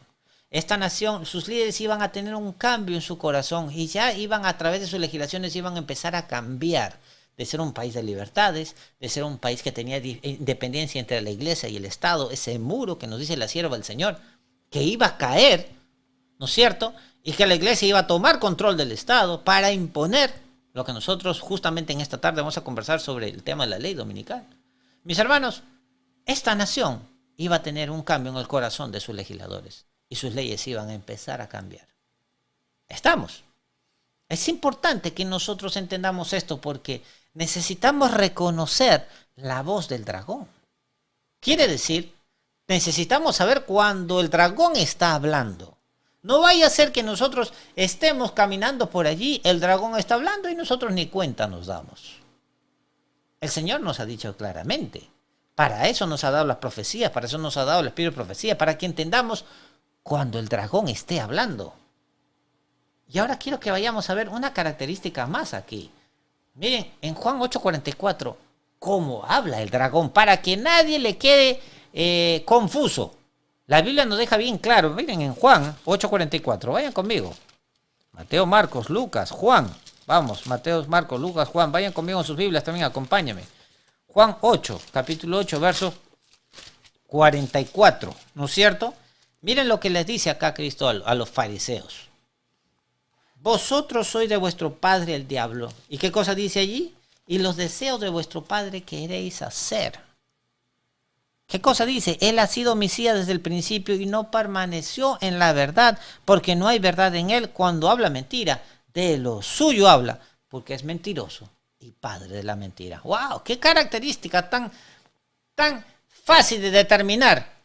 Esta nación, sus líderes iban a tener un cambio en su corazón y ya iban a través de sus legislaciones, iban a empezar a cambiar de ser un país de libertades, de ser un país que tenía independencia entre la iglesia y el Estado, ese muro que nos dice la sierva del Señor, que iba a caer, ¿no es cierto? Y que la iglesia iba a tomar control del Estado para imponer lo que nosotros justamente en esta tarde vamos a conversar sobre el tema de la ley dominical. Mis hermanos, esta nación iba a tener un cambio en el corazón de sus legisladores y sus leyes iban a empezar a cambiar. ¿Estamos? Es importante que nosotros entendamos esto porque necesitamos reconocer la voz del dragón. Quiere decir, necesitamos saber cuando el dragón está hablando. No vaya a ser que nosotros estemos caminando por allí, el dragón está hablando y nosotros ni cuenta nos damos. El Señor nos ha dicho claramente. Para eso nos ha dado las profecías, para eso nos ha dado el espíritu de profecía, para que entendamos cuando el dragón esté hablando. Y ahora quiero que vayamos a ver una característica más aquí. Miren, en Juan 8:44, cómo habla el dragón, para que nadie le quede confuso. La Biblia nos deja bien claro. Miren, en Juan 8:44, vayan conmigo. Mateo, Marcos, Lucas, Juan. Vamos, Mateo, Marcos, Lucas, Juan. Vayan conmigo en sus Biblias también, acompáñenme. Juan 8, capítulo 8, verso 44, ¿no es cierto? Miren lo que les dice acá Cristo a los fariseos. Vosotros sois de vuestro padre el diablo. ¿Y qué cosa dice allí? Y los deseos de vuestro padre queréis hacer. ¿Qué cosa dice? Él ha sido homicida desde el principio y no permaneció en la verdad, porque no hay verdad en él. Cuando habla mentira, de lo suyo habla, porque es mentiroso y padre de la mentira. ¡Wow! ¡Qué característica tan fácil de determinar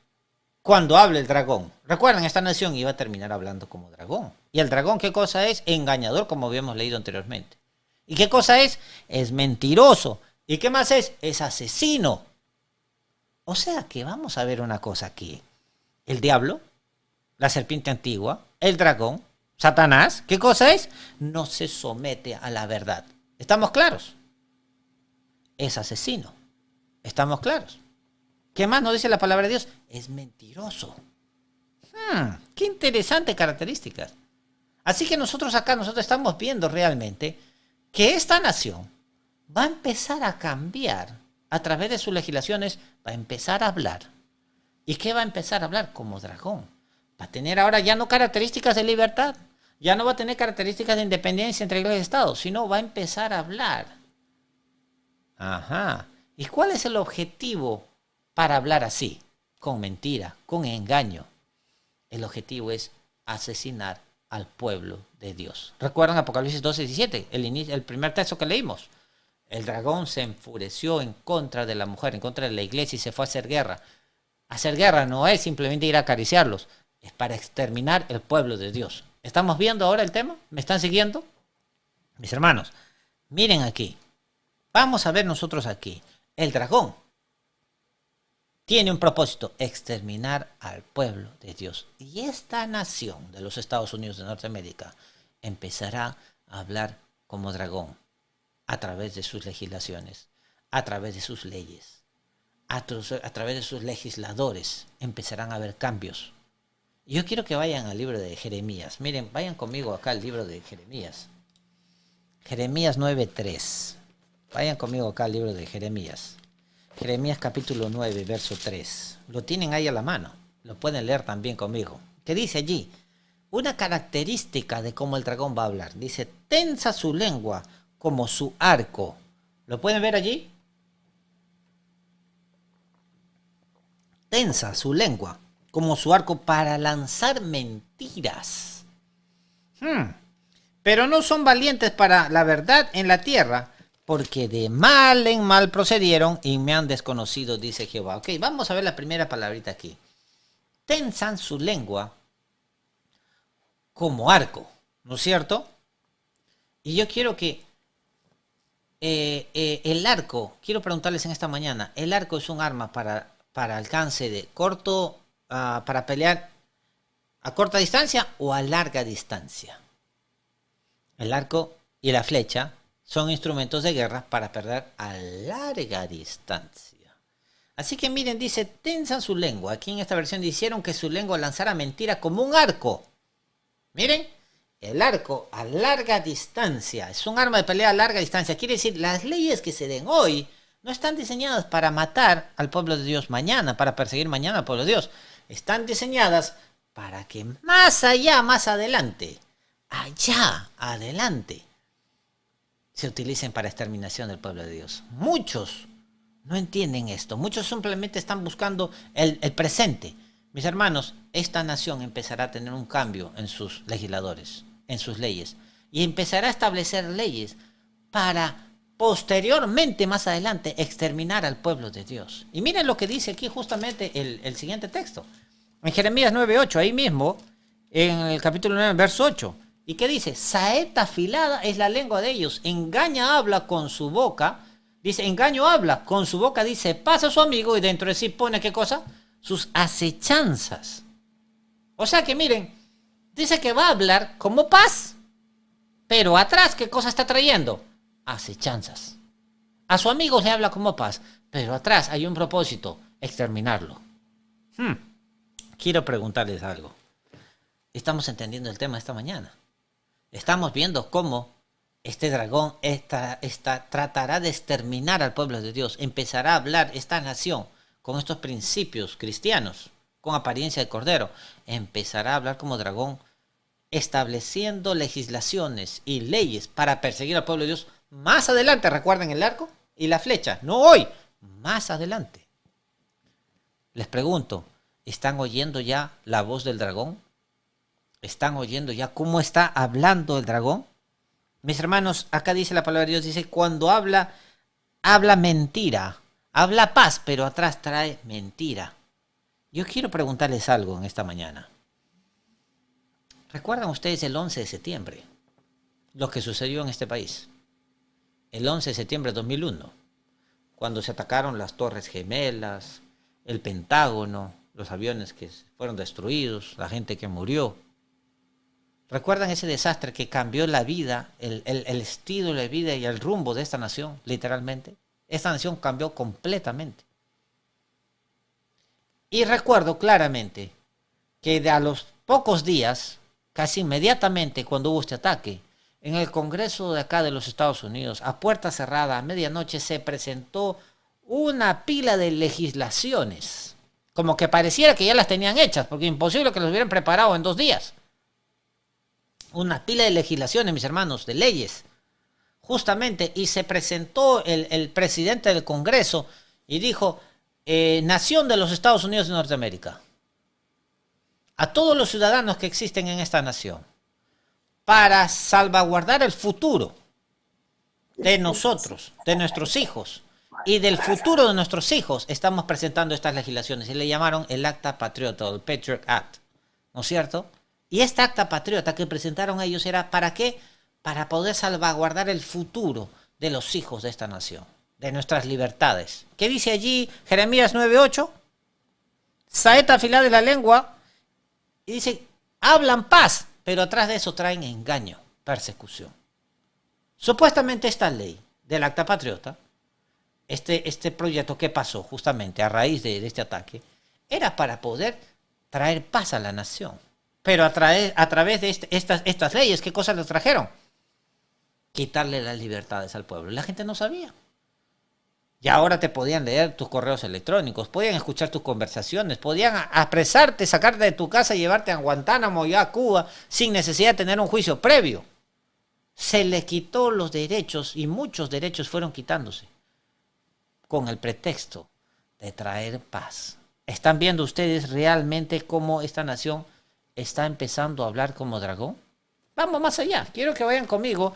cuando habla el dragón! Recuerden, esta nación iba a terminar hablando como dragón. ¿Y el dragón qué cosa es? Engañador, como habíamos leído anteriormente. ¿Y qué cosa es? Es mentiroso. ¿Y qué más es? Es asesino. O sea que vamos a ver una cosa aquí. El diablo, la serpiente antigua, el dragón, Satanás, ¿qué cosa es? No se somete a la verdad. ¿Estamos claros? es asesino. ¿Estamos claros? ¿Qué más nos dice la palabra de Dios? Es mentiroso. Qué interesante características. Así que nosotros estamos viendo realmente que esta nación va a empezar a cambiar a través de sus legislaciones, va a empezar a hablar. ¿Y qué va a empezar a hablar? Como dragón. Va a tener ahora ya no características de libertad, ya no va a tener características de independencia entre iglesia y Estado, sino va a empezar a hablar. Ajá. ¿Y cuál es el objetivo para hablar así? Con mentira, con engaño. El objetivo es asesinar al pueblo de Dios. ¿Recuerdan Apocalipsis 12:17? El primer texto que leímos. El dragón se enfureció en contra de la mujer, en contra de la iglesia y se fue a hacer guerra. Hacer guerra no es simplemente ir a acariciarlos, es para exterminar el pueblo de Dios. ¿Estamos viendo ahora el tema? ¿Me están siguiendo? Mis hermanos, miren aquí. Vamos a ver nosotros aquí. El dragón tiene un propósito, exterminar al pueblo de Dios. Y esta nación de los Estados Unidos de Norteamérica empezará a hablar como dragón a través de sus legislaciones, a través de sus leyes, a través de sus legisladores. Empezarán a haber cambios. Yo quiero que vayan al libro de Jeremías. Miren, vayan conmigo acá al libro de Jeremías. Jeremías 9:3. Vayan conmigo acá al libro de Jeremías. Jeremías capítulo 9, verso 3. Lo tienen ahí a la mano. Lo pueden leer también conmigo. ¿Qué dice allí? Una característica de cómo el dragón va a hablar. Dice, tensa su lengua como su arco. ¿Lo pueden ver allí? Tensa su lengua como su arco para lanzar mentiras. Pero no son valientes para la verdad en la tierra, porque de mal en mal procedieron y me han desconocido, dice Jehová. Ok, vamos a ver la primera palabrita aquí. Tensan su lengua como arco, ¿no es cierto? Y yo quiero que el arco, quiero preguntarles en esta mañana, ¿el arco es un arma para alcance de corto, para pelear a corta distancia o a larga distancia? El arco y la flecha son instrumentos de guerra para perder a larga distancia. Así que miren, dice, tensan su lengua. Aquí en esta versión hicieron que su lengua lanzara mentira como un arco. Miren, el arco a larga distancia es un arma de pelea a larga distancia. Quiere decir, las leyes que se den hoy no están diseñadas para matar al pueblo de Dios mañana, para perseguir mañana al pueblo de Dios. Están diseñadas para que más allá, más adelante, allá adelante, se utilicen para exterminación del pueblo de Dios. Muchos no entienden esto. Muchos simplemente están buscando el presente. Mis hermanos, esta nación empezará a tener un cambio en sus legisladores, en sus leyes. Y empezará a establecer leyes para posteriormente, más adelante, exterminar al pueblo de Dios. Y miren lo que dice aquí justamente el siguiente texto. En Jeremías 9:8, ahí mismo, en el capítulo 9, verso 8. ¿Y qué dice? Saeta afilada es la lengua de ellos. Engaña habla con su boca. Dice, engaño habla con su boca. Dice, pasa a su amigo y dentro de sí pone, ¿qué cosa? Sus acechanzas. O sea que miren, dice que va a hablar como paz. Pero atrás, ¿qué cosa está trayendo? Acechanzas. A su amigo le habla como paz. Pero atrás hay un propósito, exterminarlo. Quiero preguntarles algo. ¿Estamos entendiendo el tema esta mañana? Estamos viendo cómo este dragón tratará de exterminar al pueblo de Dios. Empezará a hablar esta nación con estos principios cristianos, con apariencia de cordero. Empezará a hablar como dragón, estableciendo legislaciones y leyes para perseguir al pueblo de Dios. Más adelante, recuerden el arco y la flecha. No hoy, más adelante. Les pregunto, ¿están oyendo ya la voz del dragón? ¿Están oyendo ya cómo está hablando el dragón? Mis hermanos, acá dice la palabra de Dios, dice, cuando habla mentira, habla paz, pero atrás trae mentira. Yo quiero preguntarles algo en esta mañana. ¿Recuerdan ustedes el 11 de septiembre? Lo que sucedió en este país. El 11 de septiembre de 2001, cuando se atacaron las Torres Gemelas, el Pentágono, los aviones que fueron destruidos, la gente que murió. ¿Recuerdan ese desastre que cambió la vida, el estilo de vida y el rumbo de esta nación, literalmente? Esta nación cambió completamente. Y recuerdo claramente que de a los pocos días, casi inmediatamente cuando hubo este ataque, en el Congreso de acá de los Estados Unidos, a puerta cerrada, a medianoche, se presentó una pila de legislaciones. Como que pareciera que ya las tenían hechas, porque imposible que las hubieran preparado en 2 días. Una pila de legislaciones, mis hermanos, de leyes. Justamente, y se presentó el presidente del Congreso y dijo, nación de los Estados Unidos de Norteamérica, a todos los ciudadanos que existen en esta nación, para salvaguardar el futuro de nosotros, de nuestros hijos y del futuro de nuestros hijos, estamos presentando estas legislaciones. Y le llamaron el Acta Patriota, o el Patriot Act, ¿no es cierto? Y esta Acta Patriota que presentaron ellos era, ¿para qué? Para poder salvaguardar el futuro de los hijos de esta nación, de nuestras libertades. ¿Qué dice allí Jeremías 9:8? Saeta afilada de la lengua, y dice, hablan paz, pero atrás de eso traen engaño, persecución. Supuestamente esta ley del Acta Patriota, este proyecto que pasó justamente a raíz de este ataque, era para poder traer paz a la nación. Pero a través de estas leyes, ¿qué cosas les trajeron? Quitarle las libertades al pueblo. La gente no sabía. Y ahora te podían leer tus correos electrónicos, podían escuchar tus conversaciones, podían apresarte, sacarte de tu casa y llevarte a Guantánamo y a Cuba sin necesidad de tener un juicio previo. Se le quitó los derechos y muchos derechos fueron quitándose con el pretexto de traer paz. ¿Están viendo ustedes realmente cómo esta nación está empezando a hablar como dragón? Vamos más allá. Quiero que vayan conmigo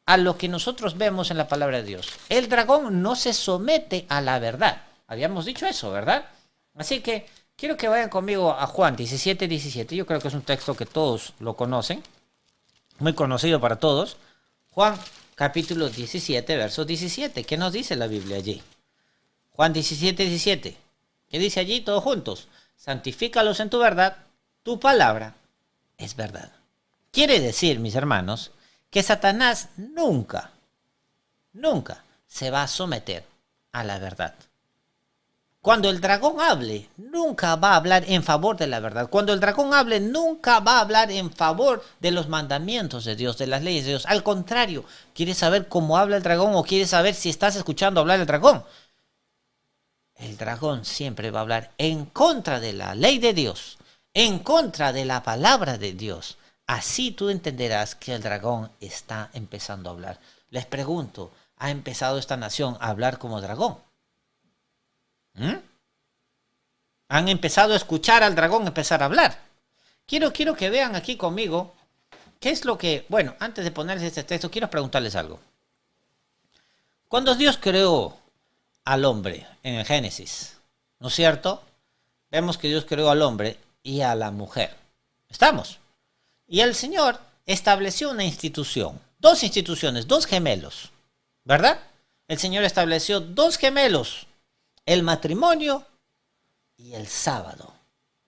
a lo que nosotros vemos en la palabra de Dios. El dragón no se somete a la verdad. Habíamos dicho eso, ¿verdad? Así que quiero que vayan conmigo a Juan 17:17. Yo creo que es un texto que todos lo conocen. Muy conocido para todos. Juan capítulo 17, verso 17. ¿Qué nos dice la Biblia allí? Juan 17:17. ¿Qué dice allí todos juntos? Santifícalos en tu verdad. Tu palabra es verdad. Quiere decir, mis hermanos, que Satanás nunca se va a someter a la verdad. Cuando el dragón hable, nunca va a hablar en favor de la verdad. Cuando el dragón hable, nunca va a hablar en favor de los mandamientos de Dios, de las leyes de Dios. Al contrario, ¿quieres saber cómo habla el dragón o quieres saber si estás escuchando hablar el dragón? El dragón siempre va a hablar en contra de la ley de Dios, en contra de la palabra de Dios. Así tú entenderás que el dragón está empezando a hablar. Les pregunto, ¿ha empezado esta nación a hablar como dragón? ¿Han empezado a escuchar al dragón empezar a hablar? Quiero que vean aquí conmigo qué es lo que... Bueno, antes de ponerles este texto, quiero preguntarles algo. Cuando Dios creó al hombre en el Génesis, ¿no es cierto? Vemos que Dios creó al hombre y a la mujer. ¿Estamos? Y el Señor estableció una institución, 2 instituciones, 2 gemelos, ¿verdad? El Señor estableció 2 gemelos, el matrimonio y el sábado.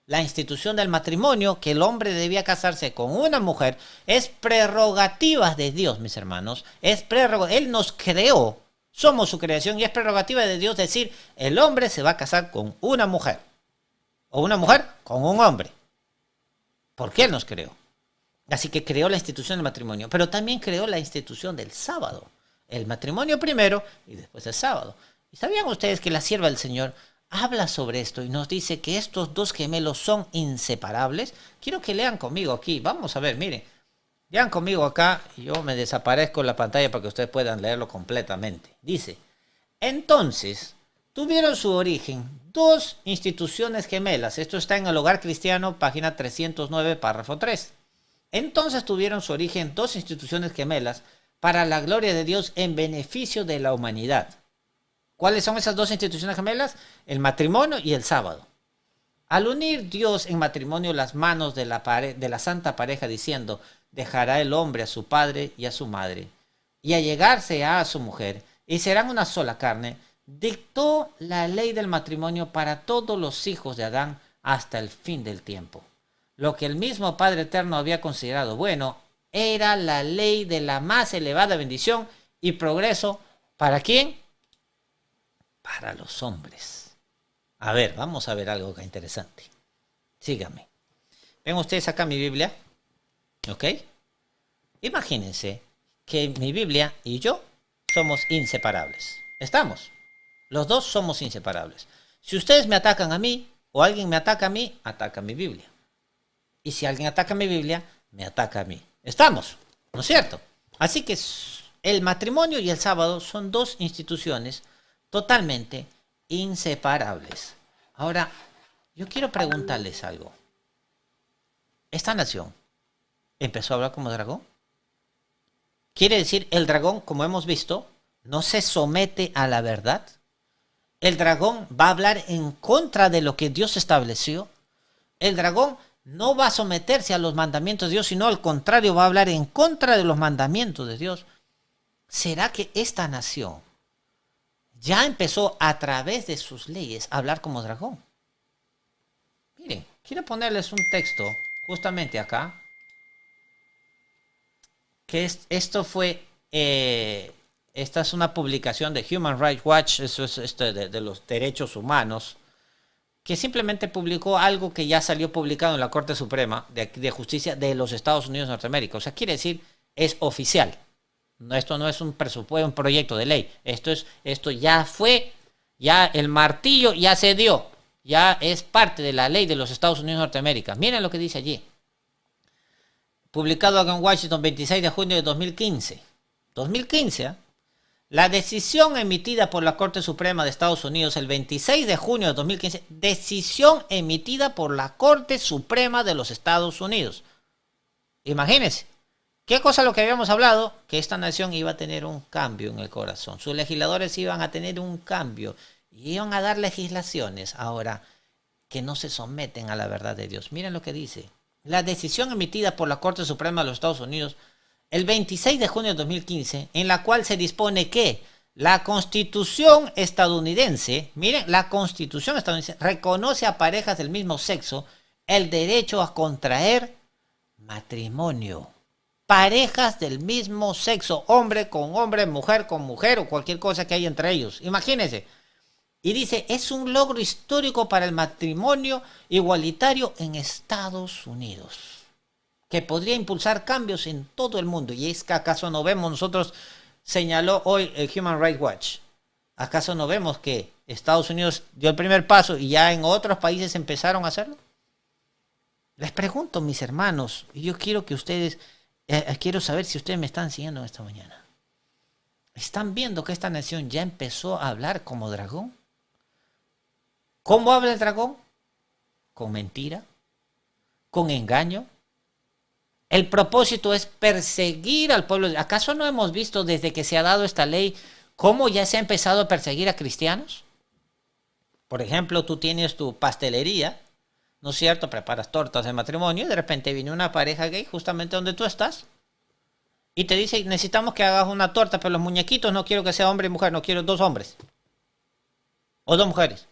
La institución del matrimonio, que el hombre debía casarse con una mujer, es prerrogativa de Dios, mis hermanos. Él nos creó, somos su creación y es prerrogativa de Dios decir, el hombre se va a casar con una mujer o una mujer con un hombre. Porque Él nos creó. Así que creó la institución del matrimonio, pero también creó la institución del sábado. El matrimonio primero y después el sábado. ¿Y sabían ustedes que la sierva del Señor habla sobre esto y nos dice que estos 2 gemelos son inseparables? Quiero que lean conmigo aquí. Vamos a ver, miren. Lean conmigo acá y yo me desaparezco en la pantalla para que ustedes puedan leerlo completamente. Dice, entonces tuvieron su origen 2 instituciones gemelas. Esto está en el Hogar Cristiano, página 309, párrafo 3. Entonces tuvieron su origen 2 instituciones gemelas para la gloria de Dios en beneficio de la humanidad. ¿Cuáles son esas 2 instituciones gemelas? El matrimonio y el sábado. Al unir Dios en matrimonio las manos de la santa pareja diciendo, dejará el hombre a su padre y a su madre, y allegarse a su mujer, y serán una sola carne, dictó la ley del matrimonio para todos los hijos de Adán hasta el fin del tiempo. Lo que el mismo Padre Eterno había considerado bueno, era la ley de la más elevada bendición y progreso. ¿Para quién? para los hombres. A ver, vamos a ver algo que interesante. Síganme. Ven ustedes acá mi Biblia. ¿Ok? Imagínense que mi Biblia y yo somos inseparables. ¿Estamos? Los dos somos inseparables. Si ustedes me atacan a mí o alguien me ataca a mí, ataca mi Biblia. Y si alguien ataca mi Biblia, me ataca a mí. ¿Estamos? ¿No es cierto? Así que el matrimonio y el sábado son dos instituciones totalmente inseparables. Ahora, yo quiero preguntarles algo. ¿Esta nación empezó a hablar como dragón? Quiere decir, el dragón, como hemos visto, no se somete a la verdad. El dragón va a hablar en contra de lo que Dios estableció. El dragón no va a someterse a los mandamientos de Dios, sino al contrario, va a hablar en contra de los mandamientos de Dios. ¿Será que esta nación ya empezó a través de sus leyes a hablar como dragón? Miren, quiero ponerles un texto justamente acá. Esto fue, esta es una publicación de Human Rights Watch, eso es de los derechos humanos, que simplemente publicó algo que ya salió publicado en la Corte Suprema de Justicia de los Estados Unidos de Norteamérica. O sea, quiere decir, es oficial. Esto no es un presupuesto, un proyecto de ley. Esto ya fue, ya el martillo ya se dio, ya es parte de la ley de los Estados Unidos de Norteamérica. Miren lo que dice allí. Publicado acá en Washington, 26 de junio de 2015. 2015, ¿eh? La decisión emitida por la Corte Suprema de Estados Unidos el 26 de junio de 2015, decisión emitida por la Corte Suprema de los Estados Unidos. Imagínense, ¿qué cosa lo que habíamos hablado? Que esta nación iba a tener un cambio en el corazón. Sus legisladores iban a tener un cambio y iban a dar legislaciones ahora que no se someten a la verdad de Dios. Miren lo que dice. La decisión emitida por la Corte Suprema de los Estados Unidos el 26 de junio de 2015, en la cual se dispone que la Constitución estadounidense, miren, la Constitución estadounidense reconoce a parejas del mismo sexo el derecho a contraer matrimonio. Parejas del mismo sexo, hombre con hombre, mujer con mujer o cualquier cosa que haya entre ellos. Imagínense. Y dice, es un logro histórico para el matrimonio igualitario en Estados Unidos, que podría impulsar cambios en todo el mundo. Y es que acaso no vemos, nosotros señaló hoy el Human Rights Watch, ¿acaso no vemos que Estados Unidos dio el primer paso y ya en otros países empezaron a hacerlo? Les pregunto, mis hermanos, y yo quiero que ustedes, quiero saber si ustedes me están siguiendo esta mañana. ¿Están viendo que esta nación ya empezó a hablar como dragón? ¿Cómo habla el dragón? Con mentira, con engaño. El propósito es perseguir al pueblo. ¿Acaso no hemos visto desde que se ha dado esta ley cómo ya se ha empezado a perseguir a cristianos? Por ejemplo, tú tienes tu pastelería, ¿no es cierto? Preparas tortas de matrimonio y de repente viene una pareja gay justamente donde tú estás y te dice, necesitamos que hagas una torta, pero los muñequitos no quiero que sea hombre y mujer, no quiero dos hombres o dos mujeres.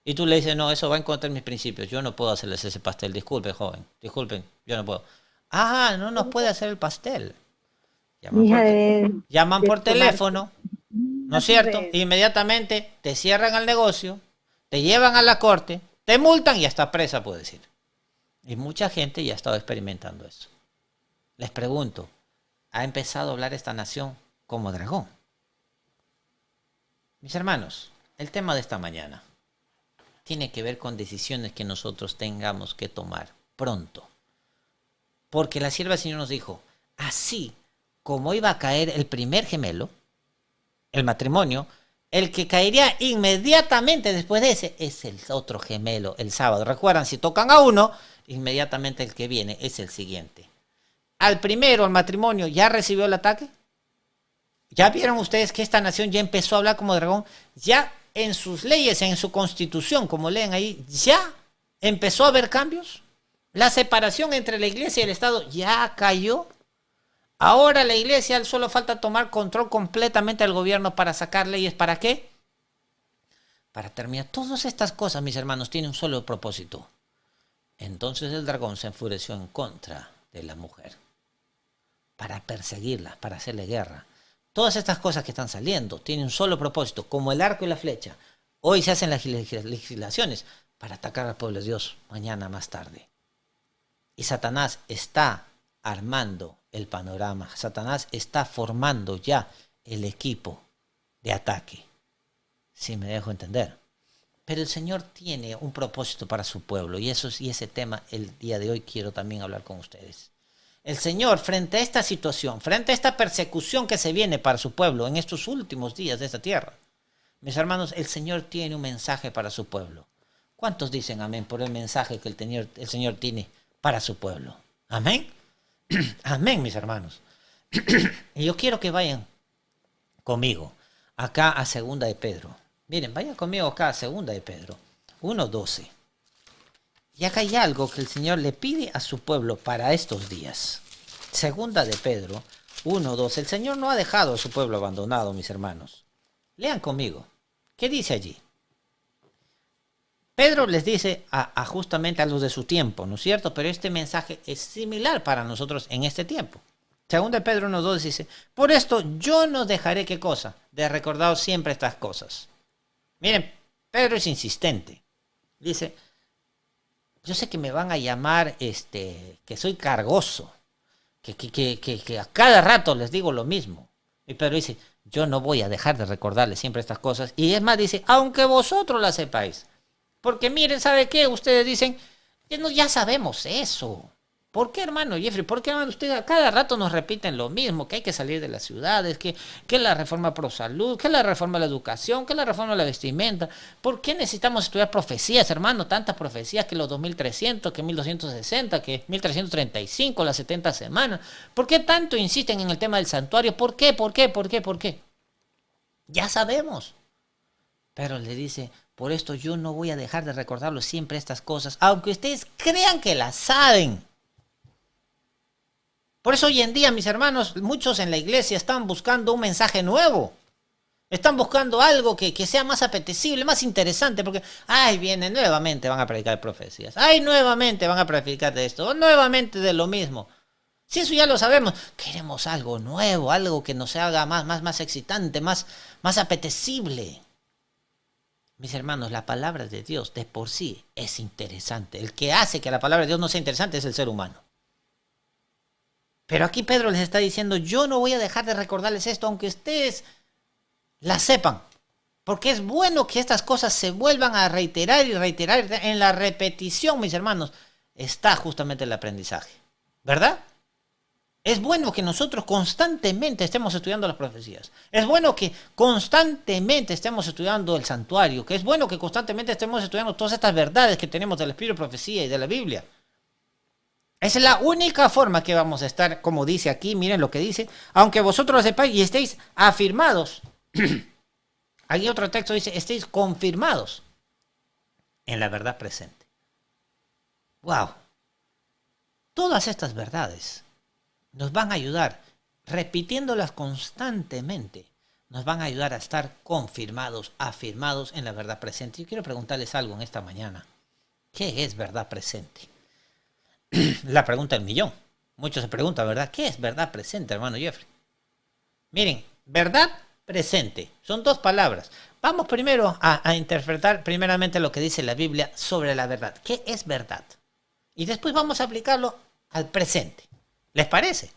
Y tú le dices, no, eso va en contra de mis principios. Yo no puedo hacerles ese pastel. Disculpen, joven. Disculpen, yo no puedo. Ah, no nos puede hacer el pastel. Llaman por teléfono, ¿no es cierto? Inmediatamente te cierran el negocio, te llevan a la corte, te multan y hasta presa, puedo decir. Y mucha gente ya ha estado experimentando eso. Les pregunto, ¿ha empezado a hablar esta nación como dragón? Mis hermanos, el tema de esta mañana tiene que ver con decisiones que nosotros tengamos que tomar pronto. Porque la sierva del Señor nos dijo, así como iba a caer el primer gemelo, el matrimonio, el que caería inmediatamente después de ese es el otro gemelo, el sábado. Recuerdan, si tocan a uno, inmediatamente el que viene es el siguiente. Al primero, el matrimonio, ¿ya recibió el ataque? ¿Ya vieron ustedes que esta nación ya empezó a hablar como dragón? Ya en sus leyes, en su constitución, como leen ahí, ya empezó a haber cambios. La separación entre la iglesia y el Estado ya cayó. Ahora la iglesia solo falta tomar control completamente del gobierno para sacar leyes. ¿Para qué? Para terminar. Todas estas cosas, mis hermanos, tienen un solo propósito. Entonces el dragón se enfureció en contra de la mujer. Para perseguirla, para hacerle guerra. Todas estas cosas que están saliendo tienen un solo propósito, como el arco y la flecha. Hoy se hacen las legislaciones para atacar al pueblo de Dios mañana más tarde. Y Satanás está armando el panorama. Satanás está formando ya el equipo de ataque. Si me dejo entender. Pero el Señor tiene un propósito para su pueblo y ese tema el día de hoy quiero también hablar con ustedes. El Señor, frente a esta situación, frente a esta persecución que se viene para su pueblo en estos últimos días de esta tierra, mis hermanos, el Señor tiene un mensaje para su pueblo. ¿Cuántos dicen amén por el mensaje que el Señor tiene para su pueblo? ¿Amén? Amén, mis hermanos. Y yo quiero que vayan conmigo acá a Segunda de Pedro. Miren, vayan conmigo acá a Segunda de Pedro 1:12. Y acá hay algo que el Señor le pide a su pueblo para estos días. Segunda de Pedro 1:12. El Señor no ha dejado a su pueblo abandonado, mis hermanos. Lean conmigo. ¿Qué dice allí? Pedro les dice justamente a los de su tiempo, ¿no es cierto? Pero este mensaje es similar para nosotros en este tiempo. Segunda de Pedro 1:12 dice, por esto yo no dejaré, ¿qué cosa? De recordaros siempre estas cosas. Miren, Pedro es insistente. Dice, yo sé que me van a llamar que soy cargoso, que a cada rato les digo lo mismo. Y Pedro dice, yo no voy a dejar de recordarles siempre estas cosas. Y es más, dice, aunque vosotros las sepáis. Porque miren, ¿sabe qué? Ustedes dicen, ya sabemos eso. ¿Por qué, hermano Jeffrey? ¿Por qué, hermano, ustedes a cada rato nos repiten lo mismo? Que hay que salir de las ciudades, que la reforma pro salud, que la reforma de la educación, que la reforma de la vestimenta. ¿Por qué necesitamos estudiar profecías, hermano? Tantas profecías, que los 2300, que 1260, que 1335, las 70 semanas. ¿Por qué tanto insisten en el tema del santuario? ¿Por qué? ¿Por qué? ¿Por qué? ¿Por qué? Ya sabemos. Pero le dice, por esto yo no voy a dejar de recordarlo siempre estas cosas, aunque ustedes crean que las saben. Por eso hoy en día, mis hermanos, muchos en la iglesia están buscando un mensaje nuevo. Están buscando algo que sea más apetecible, más interesante, porque, viene, nuevamente van a predicar profecías. Nuevamente van a predicar de esto, nuevamente de lo mismo. Si eso ya lo sabemos, queremos algo nuevo, algo que nos haga más excitante, más apetecible. Mis hermanos, la palabra de Dios de por sí es interesante. El que hace que la palabra de Dios no sea interesante es el ser humano. Pero aquí Pedro les está diciendo, yo no voy a dejar de recordarles esto, aunque ustedes la sepan. Porque es bueno que estas cosas se vuelvan a reiterar y reiterar. En la repetición, mis hermanos, está justamente el aprendizaje. ¿Verdad? Es bueno que nosotros constantemente estemos estudiando las profecías. Es bueno que constantemente estemos estudiando el santuario. Que es bueno que constantemente estemos estudiando todas estas verdades que tenemos del Espíritu de Profecía y de la Biblia. Esa es la única forma que vamos a estar, como dice aquí, miren lo que dice, aunque vosotros lo sepáis y estéis afirmados. Aquí otro texto dice, estéis confirmados en la verdad presente. ¡Wow! Todas estas verdades nos van a ayudar, repitiéndolas constantemente, nos van a ayudar a estar confirmados, afirmados en la verdad presente. Yo quiero preguntarles algo en esta mañana. ¿Qué es verdad presente? La pregunta del millón. Muchos se preguntan, ¿verdad? ¿Qué es verdad presente, hermano Jeffrey? Miren, verdad presente. Son dos palabras. Vamos primero a interpretar primeramente lo que dice la Biblia sobre la verdad. ¿Qué es verdad? Y después vamos a aplicarlo al presente. ¿Les parece?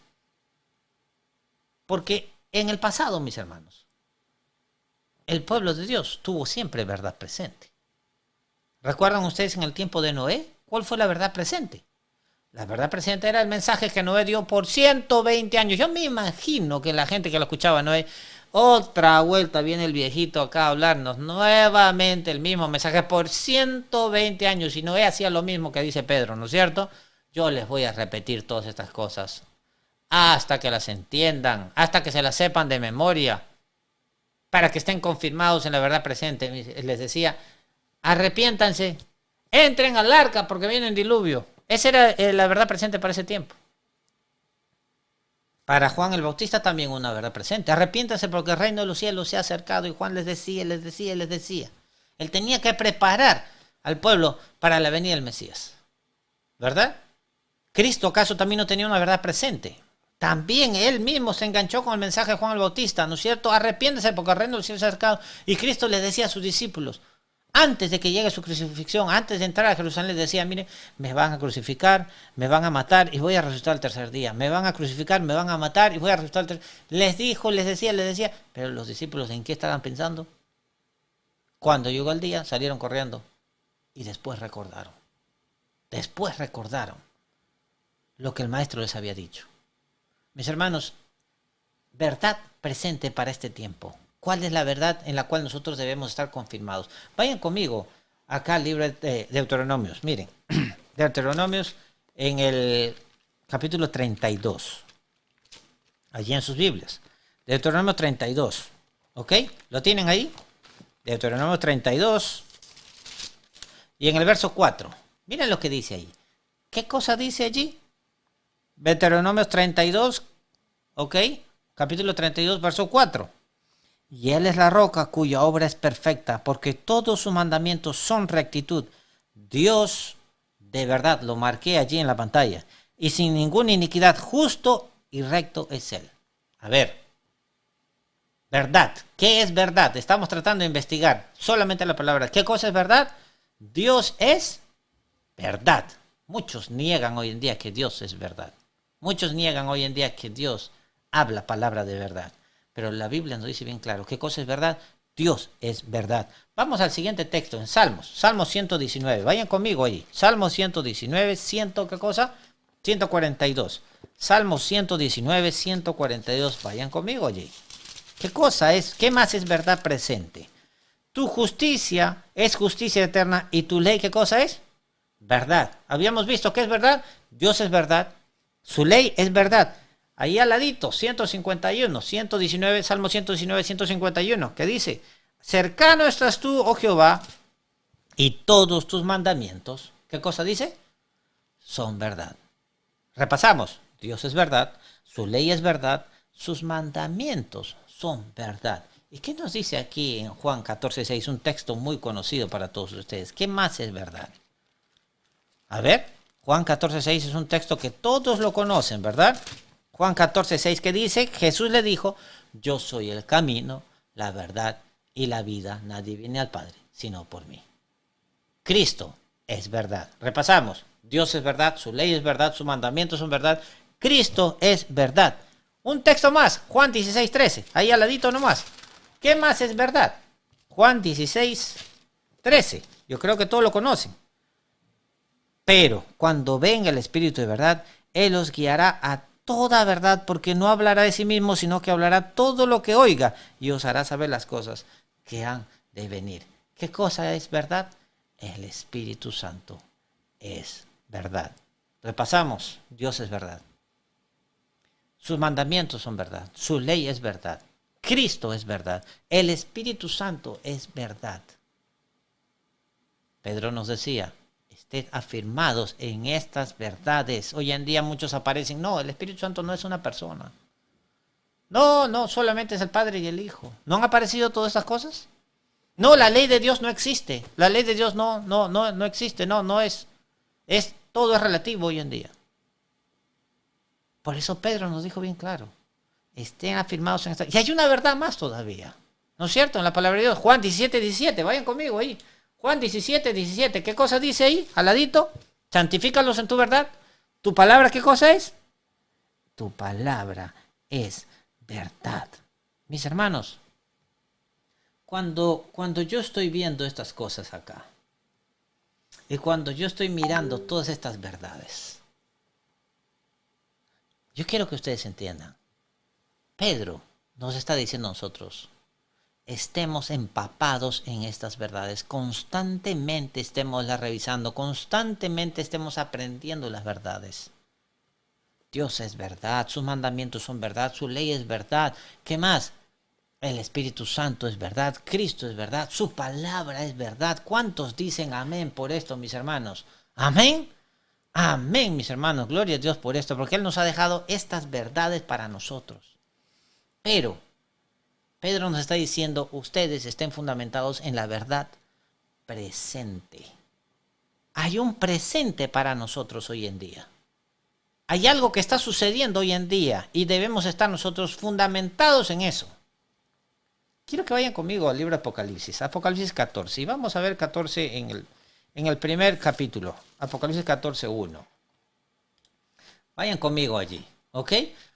Porque en el pasado, mis hermanos, el pueblo de Dios tuvo siempre verdad presente. ¿Recuerdan ustedes en el tiempo de Noé? ¿Cuál fue la verdad presente? La verdad presente era el mensaje que Noé dio por 120 años. Yo me imagino que la gente que lo escuchaba a Noé, otra vuelta viene el viejito acá a hablarnos nuevamente el mismo mensaje por 120 años. Y Noé hacía lo mismo que dice Pedro, ¿no es cierto? Yo les voy a repetir todas estas cosas hasta que las entiendan, hasta que se las sepan de memoria, para que estén confirmados en la verdad presente. Les decía, arrepiéntanse, entren al arca porque viene el diluvio. Esa era la verdad presente para ese tiempo. Para Juan el Bautista también una verdad presente. Arrepiéntanse porque el reino de los cielos se ha acercado. Y Juan les decía. Él tenía que preparar al pueblo para la venida del Mesías. ¿Verdad? ¿Cristo acaso también no tenía una verdad presente? También él mismo se enganchó con el mensaje de Juan el Bautista, ¿no es cierto? Arrepiéntese porque el reino del cielo se ha acercado. Y Cristo les decía a sus discípulos, antes de que llegue su crucifixión, antes de entrar a Jerusalén, les decía, mire, me van a crucificar, me van a matar y voy a resucitar el tercer día. Me van a crucificar, me van a matar y voy a resucitar el tercer día. Les dijo, les decía. Pero los discípulos, ¿en qué estaban pensando? Cuando llegó el día, salieron corriendo y después recordaron. Después recordaron lo que el maestro les había dicho. Mis hermanos, verdad presente para este tiempo. ¿Cuál es la verdad en la cual nosotros debemos estar confirmados? Vayan conmigo acá al libro de Deuteronomios. Miren, Deuteronomios en el capítulo 32. Allí en sus Biblias. Deuteronomio 32. ¿Ok? ¿Lo tienen ahí? Deuteronomio 32. Y en el verso 4. Miren lo que dice ahí. ¿Qué cosa dice allí? Deuteronomio 32, ¿ok? Capítulo 32, verso 4. Y Él es la roca cuya obra es perfecta, porque todos sus mandamientos son rectitud. Dios, de verdad, lo marqué allí en la pantalla. Y sin ninguna iniquidad, justo y recto es Él. A ver, verdad. ¿Qué es verdad? Estamos tratando de investigar solamente la palabra. ¿Qué cosa es verdad? Dios es verdad. Muchos niegan hoy en día que Dios es verdad. Muchos niegan hoy en día que Dios habla palabra de verdad. Pero la Biblia nos dice bien claro, ¿qué cosa es verdad? Dios es verdad. Vamos al siguiente texto, en Salmos. Salmos 119. Vayan conmigo allí. Salmos 119, ¿qué cosa? 142. Salmos 119, 142. Vayan conmigo allí. ¿Qué cosa es? ¿Qué más es verdad presente? Tu justicia es justicia eterna y tu ley, ¿qué cosa es? Verdad. Habíamos visto que es verdad. Dios es verdad. Su ley es verdad. Ahí al ladito, 151, 119, Salmo 119, 151, que dice, cercano estás tú, oh Jehová, y todos tus mandamientos, ¿qué cosa dice? Son verdad. Repasamos, Dios es verdad, su ley es verdad, sus mandamientos son verdad. ¿Y qué nos dice aquí en Juan 14:6? Un texto muy conocido para todos ustedes. ¿Qué más es verdad? A ver, Juan 14:6 es un texto que todos lo conocen, ¿verdad? Juan 14:6 que dice, Jesús le dijo, yo soy el camino, la verdad y la vida. Nadie viene al Padre, sino por mí. Cristo es verdad. Repasamos. Dios es verdad, su ley es verdad, sus mandamientos son verdad. Cristo es verdad. Un texto más, Juan 16:13. Ahí al ladito nomás. ¿Qué más es verdad? Juan 16:13. Yo creo que todos lo conocen. Pero cuando venga el Espíritu de verdad, Él os guiará a toda verdad, porque no hablará de sí mismo, sino que hablará todo lo que oiga y os hará saber las cosas que han de venir. ¿Qué cosa es verdad? El Espíritu Santo es verdad. Repasamos, Dios es verdad. Sus mandamientos son verdad. Su ley es verdad. Cristo es verdad. El Espíritu Santo es verdad. Pedro nos decía, estén afirmados en estas verdades. Hoy en día muchos aparecen, no, el Espíritu Santo no es una persona. No, solamente es el Padre y el Hijo. ¿No han aparecido todas estas cosas? No, la ley de Dios no existe. La ley de Dios no existe, no es. Todo es relativo hoy en día. Por eso Pedro nos dijo bien claro, estén afirmados en esta. Y hay una verdad más todavía, ¿no es cierto? En la palabra de Dios, Juan 17:17, vayan conmigo ahí. Juan 17:17, ¿qué cosa dice ahí? Al ladito, santifícalos en tu verdad. ¿Tu palabra qué cosa es? Tu palabra es verdad. Mis hermanos, cuando yo estoy viendo estas cosas acá, y cuando yo estoy mirando todas estas verdades, yo quiero que ustedes entiendan. Pedro nos está diciendo a nosotros, estemos empapados en estas verdades, constantemente estémoslas revisando, constantemente estemos aprendiendo las verdades. Dios es verdad, sus mandamientos son verdad, su ley es verdad. ¿Qué más? El Espíritu Santo es verdad, Cristo es verdad, su palabra es verdad. ¿Cuántos dicen amén por esto, mis hermanos? ¿Amén? Amén, mis hermanos. Gloria a Dios por esto, porque Él nos ha dejado estas verdades para nosotros. Pero Pedro nos está diciendo, ustedes estén fundamentados en la verdad presente. Hay un presente para nosotros hoy en día. Hay algo que está sucediendo hoy en día y debemos estar nosotros fundamentados en eso. Quiero que vayan conmigo al libro de Apocalipsis, Apocalipsis 14, y vamos a ver 14 en el primer capítulo, Apocalipsis 14:1. Vayan conmigo allí, ¿ok?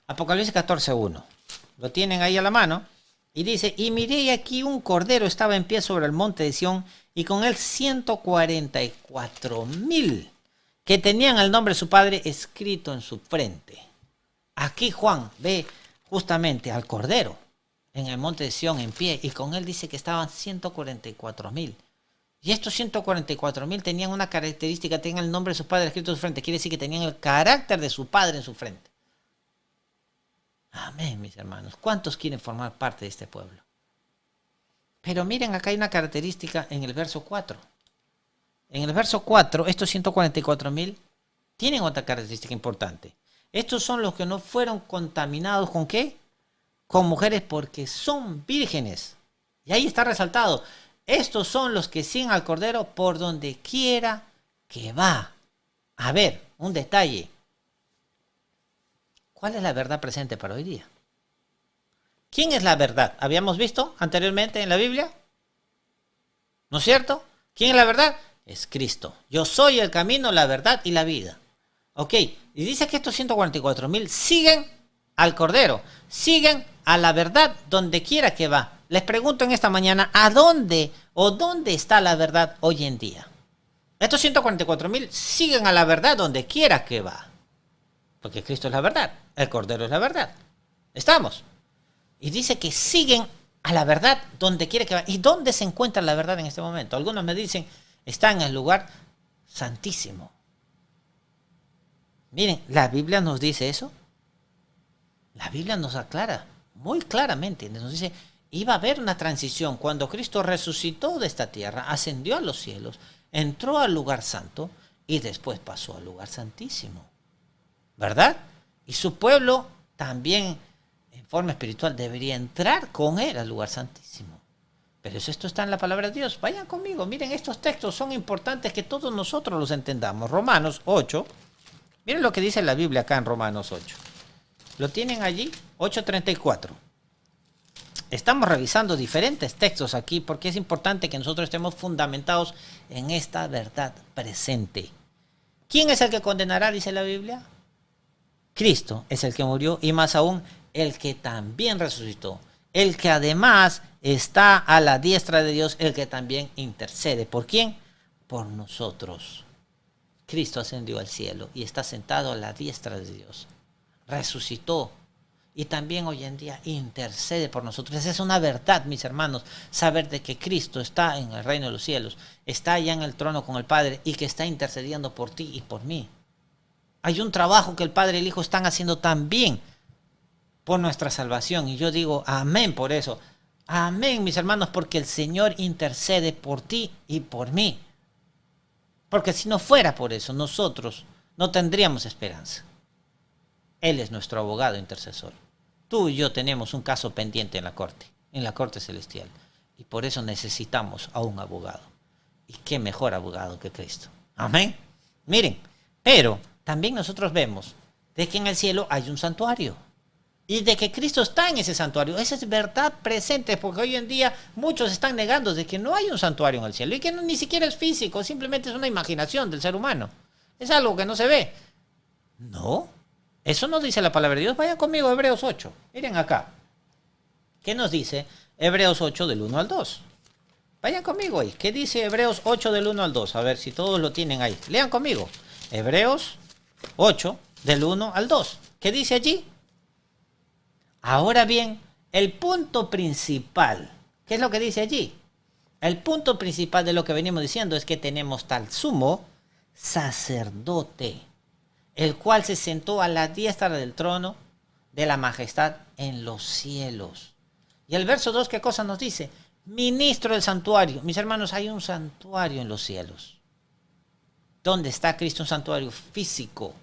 Apocalipsis 14:1. Lo tienen ahí a la mano. Y dice, y miré y aquí un cordero estaba en pie sobre el monte de Sión, y con él 144,000 que tenían el nombre de su padre escrito en su frente. Aquí Juan ve justamente al cordero en el monte de Sión en pie, y con él dice que estaban 144,000. Y estos 144,000 tenían una característica, tenían el nombre de su padre escrito en su frente. Quiere decir que tenían el carácter de su padre en su frente. Amén, mis hermanos. ¿Cuántos quieren formar parte de este pueblo? Pero miren, acá hay una característica en el verso 4. En el verso 4, estos 144,000 tienen otra característica importante. Estos son los que no fueron contaminados ¿con qué? Con mujeres, porque son vírgenes. Y ahí está resaltado. Estos son los que siguen al Cordero por donde quiera que va. A ver, un detalle. ¿Cuál es la verdad presente para hoy día? ¿Quién es la verdad? ¿Habíamos visto anteriormente en la Biblia? ¿No es cierto? ¿Quién es la verdad? Es Cristo. Yo soy el camino, la verdad y la vida. Ok, y dice que estos 144,000 siguen al Cordero, siguen a la verdad donde quiera que va. Les pregunto en esta mañana, ¿a dónde o dónde está la verdad hoy en día? Estos 144,000 siguen a la verdad donde quiera que va. Porque Cristo es la verdad, el Cordero es la verdad. ¿Estamos? Y dice que siguen a la verdad donde quiera que va. ¿Y dónde se encuentra la verdad en este momento? Algunos me dicen, está en el lugar santísimo. Miren, ¿la Biblia nos dice eso? La Biblia nos aclara muy claramente. Nos dice, iba a haber una transición. Cuando Cristo resucitó de esta tierra, ascendió a los cielos, entró al lugar santo y después pasó al lugar santísimo. ¿Verdad? Y su pueblo también, en forma espiritual, debería entrar con él al lugar santísimo. Pero esto está en la palabra de Dios. Vayan conmigo, miren, estos textos son importantes que todos nosotros los entendamos. Romanos 8, miren lo que dice la Biblia acá en Romanos 8. ¿Lo tienen allí? 8:34. Estamos revisando diferentes textos aquí porque es importante que nosotros estemos fundamentados en esta verdad presente. ¿Quién es el que condenará, dice la Biblia? Cristo es el que murió y más aún el que también resucitó, el que además está a la diestra de Dios, el que también intercede. ¿Por quién? Por nosotros. Cristo ascendió al cielo y está sentado a la diestra de Dios. Resucitó y también hoy en día intercede por nosotros. Esa es una verdad, mis hermanos, saber de que Cristo está en el reino de los cielos, está allá en el trono con el Padre y que está intercediendo por ti y por mí. Hay un trabajo que el Padre y el Hijo están haciendo también por nuestra salvación. Y yo digo amén por eso. Amén, mis hermanos, porque el Señor intercede por ti y por mí. Porque si no fuera por eso, nosotros no tendríamos esperanza. Él es nuestro abogado intercesor. Tú y yo tenemos un caso pendiente en la corte celestial. Y por eso necesitamos a un abogado. Y qué mejor abogado que Cristo. Amén. Miren, pero también nosotros vemos de que en el cielo hay un santuario y de que Cristo está en ese santuario. Esa es verdad presente, porque hoy en día muchos están negando de que no hay un santuario en el cielo y que ni siquiera es físico, simplemente es una imaginación del ser humano. Es algo que no se ve. No, eso no dice la palabra de Dios. Vayan conmigo a Hebreos 8. Miren acá. ¿Qué nos dice Hebreos 8 del 1 al 2? Vayan conmigo ahí. ¿Qué dice Hebreos 8 del 1 al 2? A ver si todos lo tienen ahí. Lean conmigo. Hebreos 8 del 1 al 2. ¿Qué dice allí? Ahora bien, el punto principal, ¿qué es lo que dice allí? El punto principal de lo que venimos diciendo es que tenemos tal sumo sacerdote, el cual se sentó a la diestra del trono de la majestad en los cielos. Y el verso 2, ¿qué cosa nos dice? Ministro del santuario. Mis hermanos, hay un santuario en los cielos. ¿Dónde está Cristo? Un santuario físico.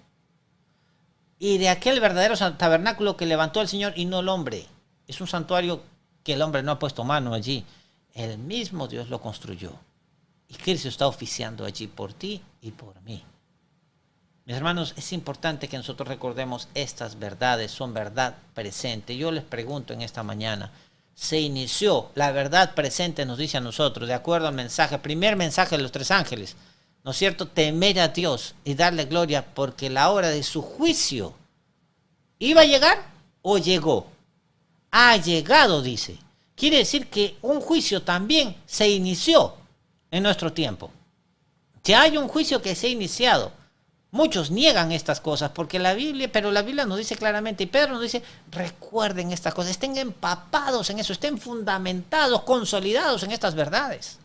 Y de aquel verdadero tabernáculo que levantó el Señor y no el hombre. Es un santuario que el hombre no ha puesto mano allí. El mismo Dios lo construyó. Y Cristo está oficiando allí por ti y por mí. Mis hermanos, es importante que nosotros recordemos estas verdades, son verdad presente. Yo les pregunto en esta mañana, se inició la verdad presente, nos dice a nosotros, de acuerdo al mensaje, primer mensaje de los tres ángeles, ¿no es cierto? Temer a Dios y darle gloria porque la hora de su juicio iba a llegar o llegó. Ha llegado, dice. Quiere decir que un juicio también se inició en nuestro tiempo. Ya hay un juicio que se ha iniciado. Muchos niegan estas cosas porque pero la Biblia nos dice claramente, y Pedro nos dice, recuerden estas cosas, estén empapados en eso, estén fundamentados, consolidados en estas verdades.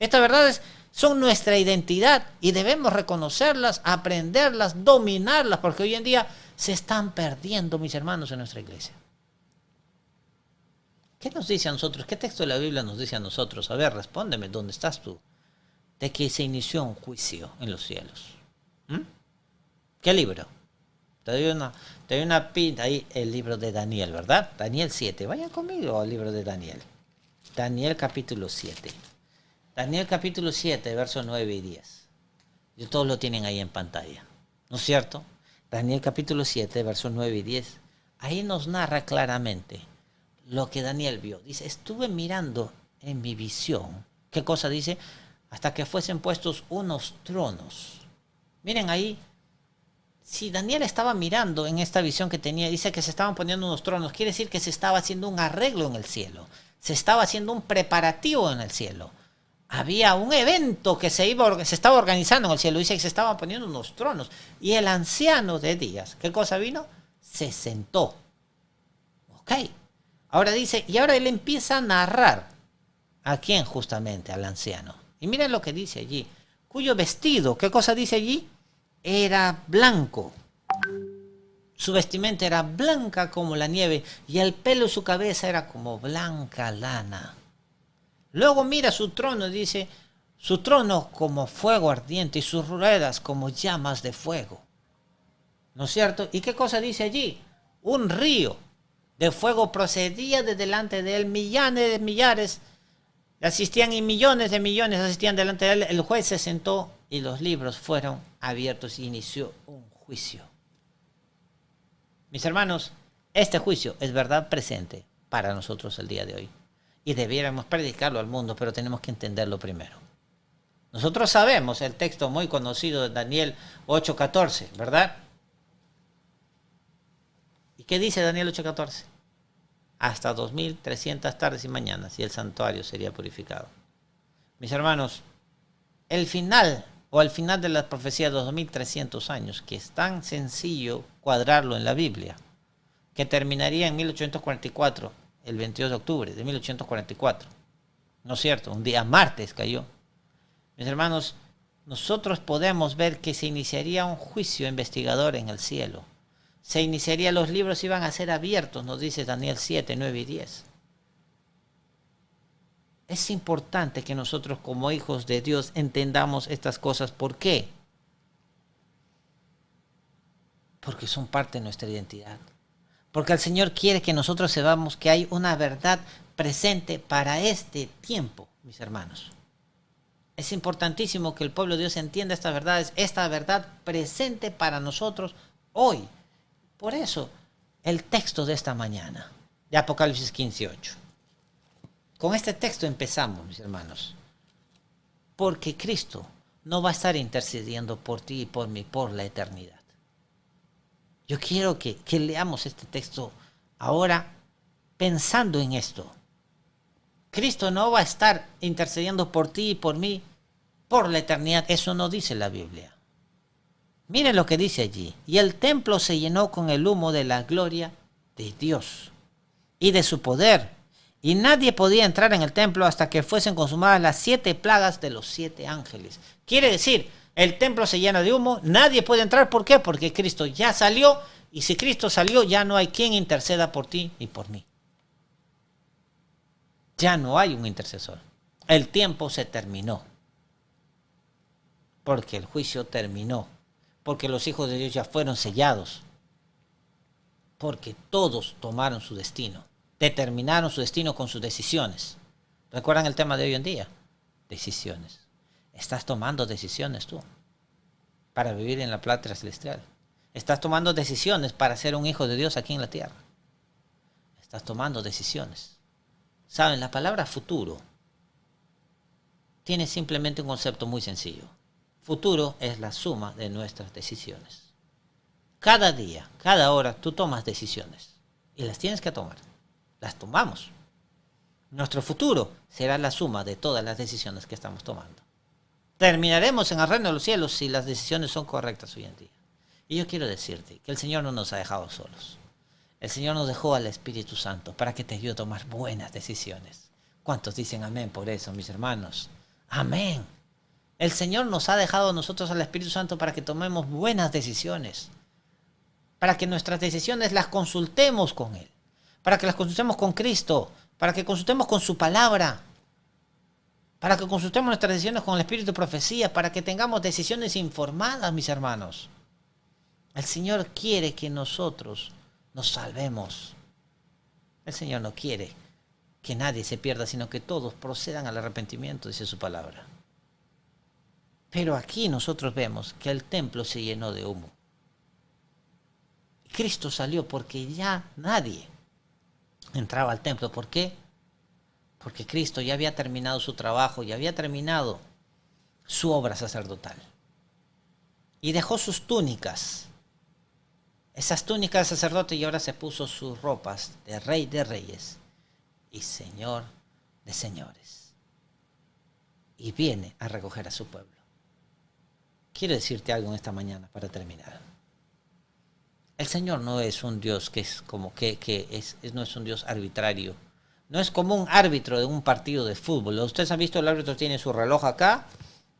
Estas verdades son nuestra identidad y debemos reconocerlas, aprenderlas, dominarlas, porque hoy en día se están perdiendo, mis hermanos, en nuestra iglesia. ¿Qué nos dice a nosotros? ¿Qué texto de la Biblia nos dice a nosotros? A ver, respóndeme, ¿dónde estás tú? De que se inició un juicio en los cielos. ¿Qué libro? Te doy una pinta ahí, el libro de Daniel, ¿verdad? Daniel 7. Vayan conmigo al libro de Daniel. Daniel capítulo 7. Daniel capítulo 7, versos 9 y 10. Y todos lo tienen ahí en pantalla. ¿No es cierto? Daniel capítulo 7, versos 9 y 10. Ahí nos narra claramente lo que Daniel vio. Dice, estuve mirando en mi visión. ¿Qué cosa dice? Hasta que fuesen puestos unos tronos. Miren ahí. Si Daniel estaba mirando en esta visión que tenía, dice que se estaban poniendo unos tronos, quiere decir que se estaba haciendo un arreglo en el cielo, se estaba haciendo un preparativo en el cielo. Había un evento que se estaba organizando en el cielo, dice que se estaban poniendo unos tronos. Y el anciano de días, ¿qué cosa vino? Se sentó. Ok. Ahora dice, y ahora él empieza a narrar. ¿A quién justamente? Al anciano. Y miren lo que dice allí. Cuyo vestido, ¿qué cosa dice allí? Era blanco. Su vestimenta era blanca como la nieve y el pelo de su cabeza era como blanca lana. Luego mira su trono y dice, su trono como fuego ardiente y sus ruedas como llamas de fuego. ¿No es cierto? ¿Y qué cosa dice allí? Un río de fuego procedía de delante de él, millares de millares asistían y millones de millones asistían delante de él. El juez se sentó y los libros fueron abiertos y inició un juicio. Mis hermanos, este juicio es verdad presente para nosotros el día de hoy. Y debiéramos predicarlo al mundo, pero tenemos que entenderlo primero. Nosotros sabemos el texto muy conocido de Daniel 8:14, ¿verdad? ¿Y qué dice Daniel 8:14? Hasta 2300 tardes y mañanas y el santuario sería purificado. Mis hermanos, el final de la profecía de 2300 años, que es tan sencillo cuadrarlo en la Biblia, que terminaría en 1844, el 22 de octubre de 1844. ¿No es cierto? Un día martes cayó. Mis hermanos, nosotros podemos ver que se iniciaría un juicio investigador en el cielo. Se iniciaría, los libros iban a ser abiertos, nos dice Daniel 7, 9 y 10. Es importante que nosotros como hijos de Dios entendamos estas cosas. ¿Por qué? Porque son parte de nuestra identidad. Porque el Señor quiere que nosotros sepamos que hay una verdad presente para este tiempo, mis hermanos. Es importantísimo que el pueblo de Dios entienda estas verdades, esta verdad presente para nosotros hoy. Por eso, el texto de esta mañana, de Apocalipsis 15:8. Con este texto empezamos, mis hermanos. Porque Cristo no va a estar intercediendo por ti y por mí por la eternidad. Yo quiero que leamos este texto ahora pensando en esto. Cristo no va a estar intercediendo por ti y por mí por la eternidad. Eso no dice la Biblia. Miren lo que dice allí. Y el templo se llenó con el humo de la gloria de Dios y de su poder. Y nadie podía entrar en el templo hasta que fuesen consumadas las 7 plagas de los 7 ángeles. Quiere decir, el templo se llena de humo, nadie puede entrar. ¿Por qué? Porque Cristo ya salió. Y si Cristo salió, ya no hay quien interceda por ti y por mí. Ya no hay un intercesor. El tiempo se terminó. Porque el juicio terminó. Porque los hijos de Dios ya fueron sellados. Porque todos tomaron su destino. Determinaron su destino con sus decisiones. ¿Recuerdan el tema de hoy en día? Decisiones. ¿Estás tomando decisiones tú? para vivir en la patria celestial. Estás tomando decisiones para ser un hijo de Dios aquí en la tierra. Estás tomando decisiones. Saben, la palabra futuro tiene simplemente un concepto muy sencillo. Futuro es la suma de nuestras decisiones. Cada día, cada hora, tú tomas decisiones y las tienes que tomar. Las tomamos. Nuestro futuro será la suma de todas las decisiones que estamos tomando. Terminaremos en el reino de los cielos si las decisiones son correctas hoy en día. Y yo quiero decirte que el Señor no nos ha dejado solos. El Señor nos dejó al Espíritu Santo para que te ayude a tomar buenas decisiones. ¿Cuántos dicen amén por eso, mis hermanos? Amén. El Señor nos ha dejado a nosotros al Espíritu Santo para que tomemos buenas decisiones. Para que nuestras decisiones las consultemos con Él. Para que las consultemos con Cristo. Para que consultemos con su palabra. Para que consultemos nuestras decisiones con el Espíritu de profecía. Para que tengamos decisiones informadas, mis hermanos. El Señor quiere que nosotros nos salvemos. El Señor no quiere que nadie se pierda, sino que todos procedan al arrepentimiento, dice su palabra. Pero aquí nosotros vemos que el templo se llenó de humo. Cristo salió porque ya nadie entraba al templo. ¿Por qué? Porque Cristo ya había terminado su trabajo, ya había terminado su obra sacerdotal. Y dejó sus túnicas. Esas túnicas de sacerdote, y ahora se puso sus ropas de rey de reyes y señor de señores. Y viene a recoger a su pueblo. Quiero decirte algo en esta mañana para terminar. El Señor no es un Dios que es como no es un Dios arbitrario. No es como un árbitro de un partido de fútbol. Ustedes han visto, el árbitro tiene su reloj acá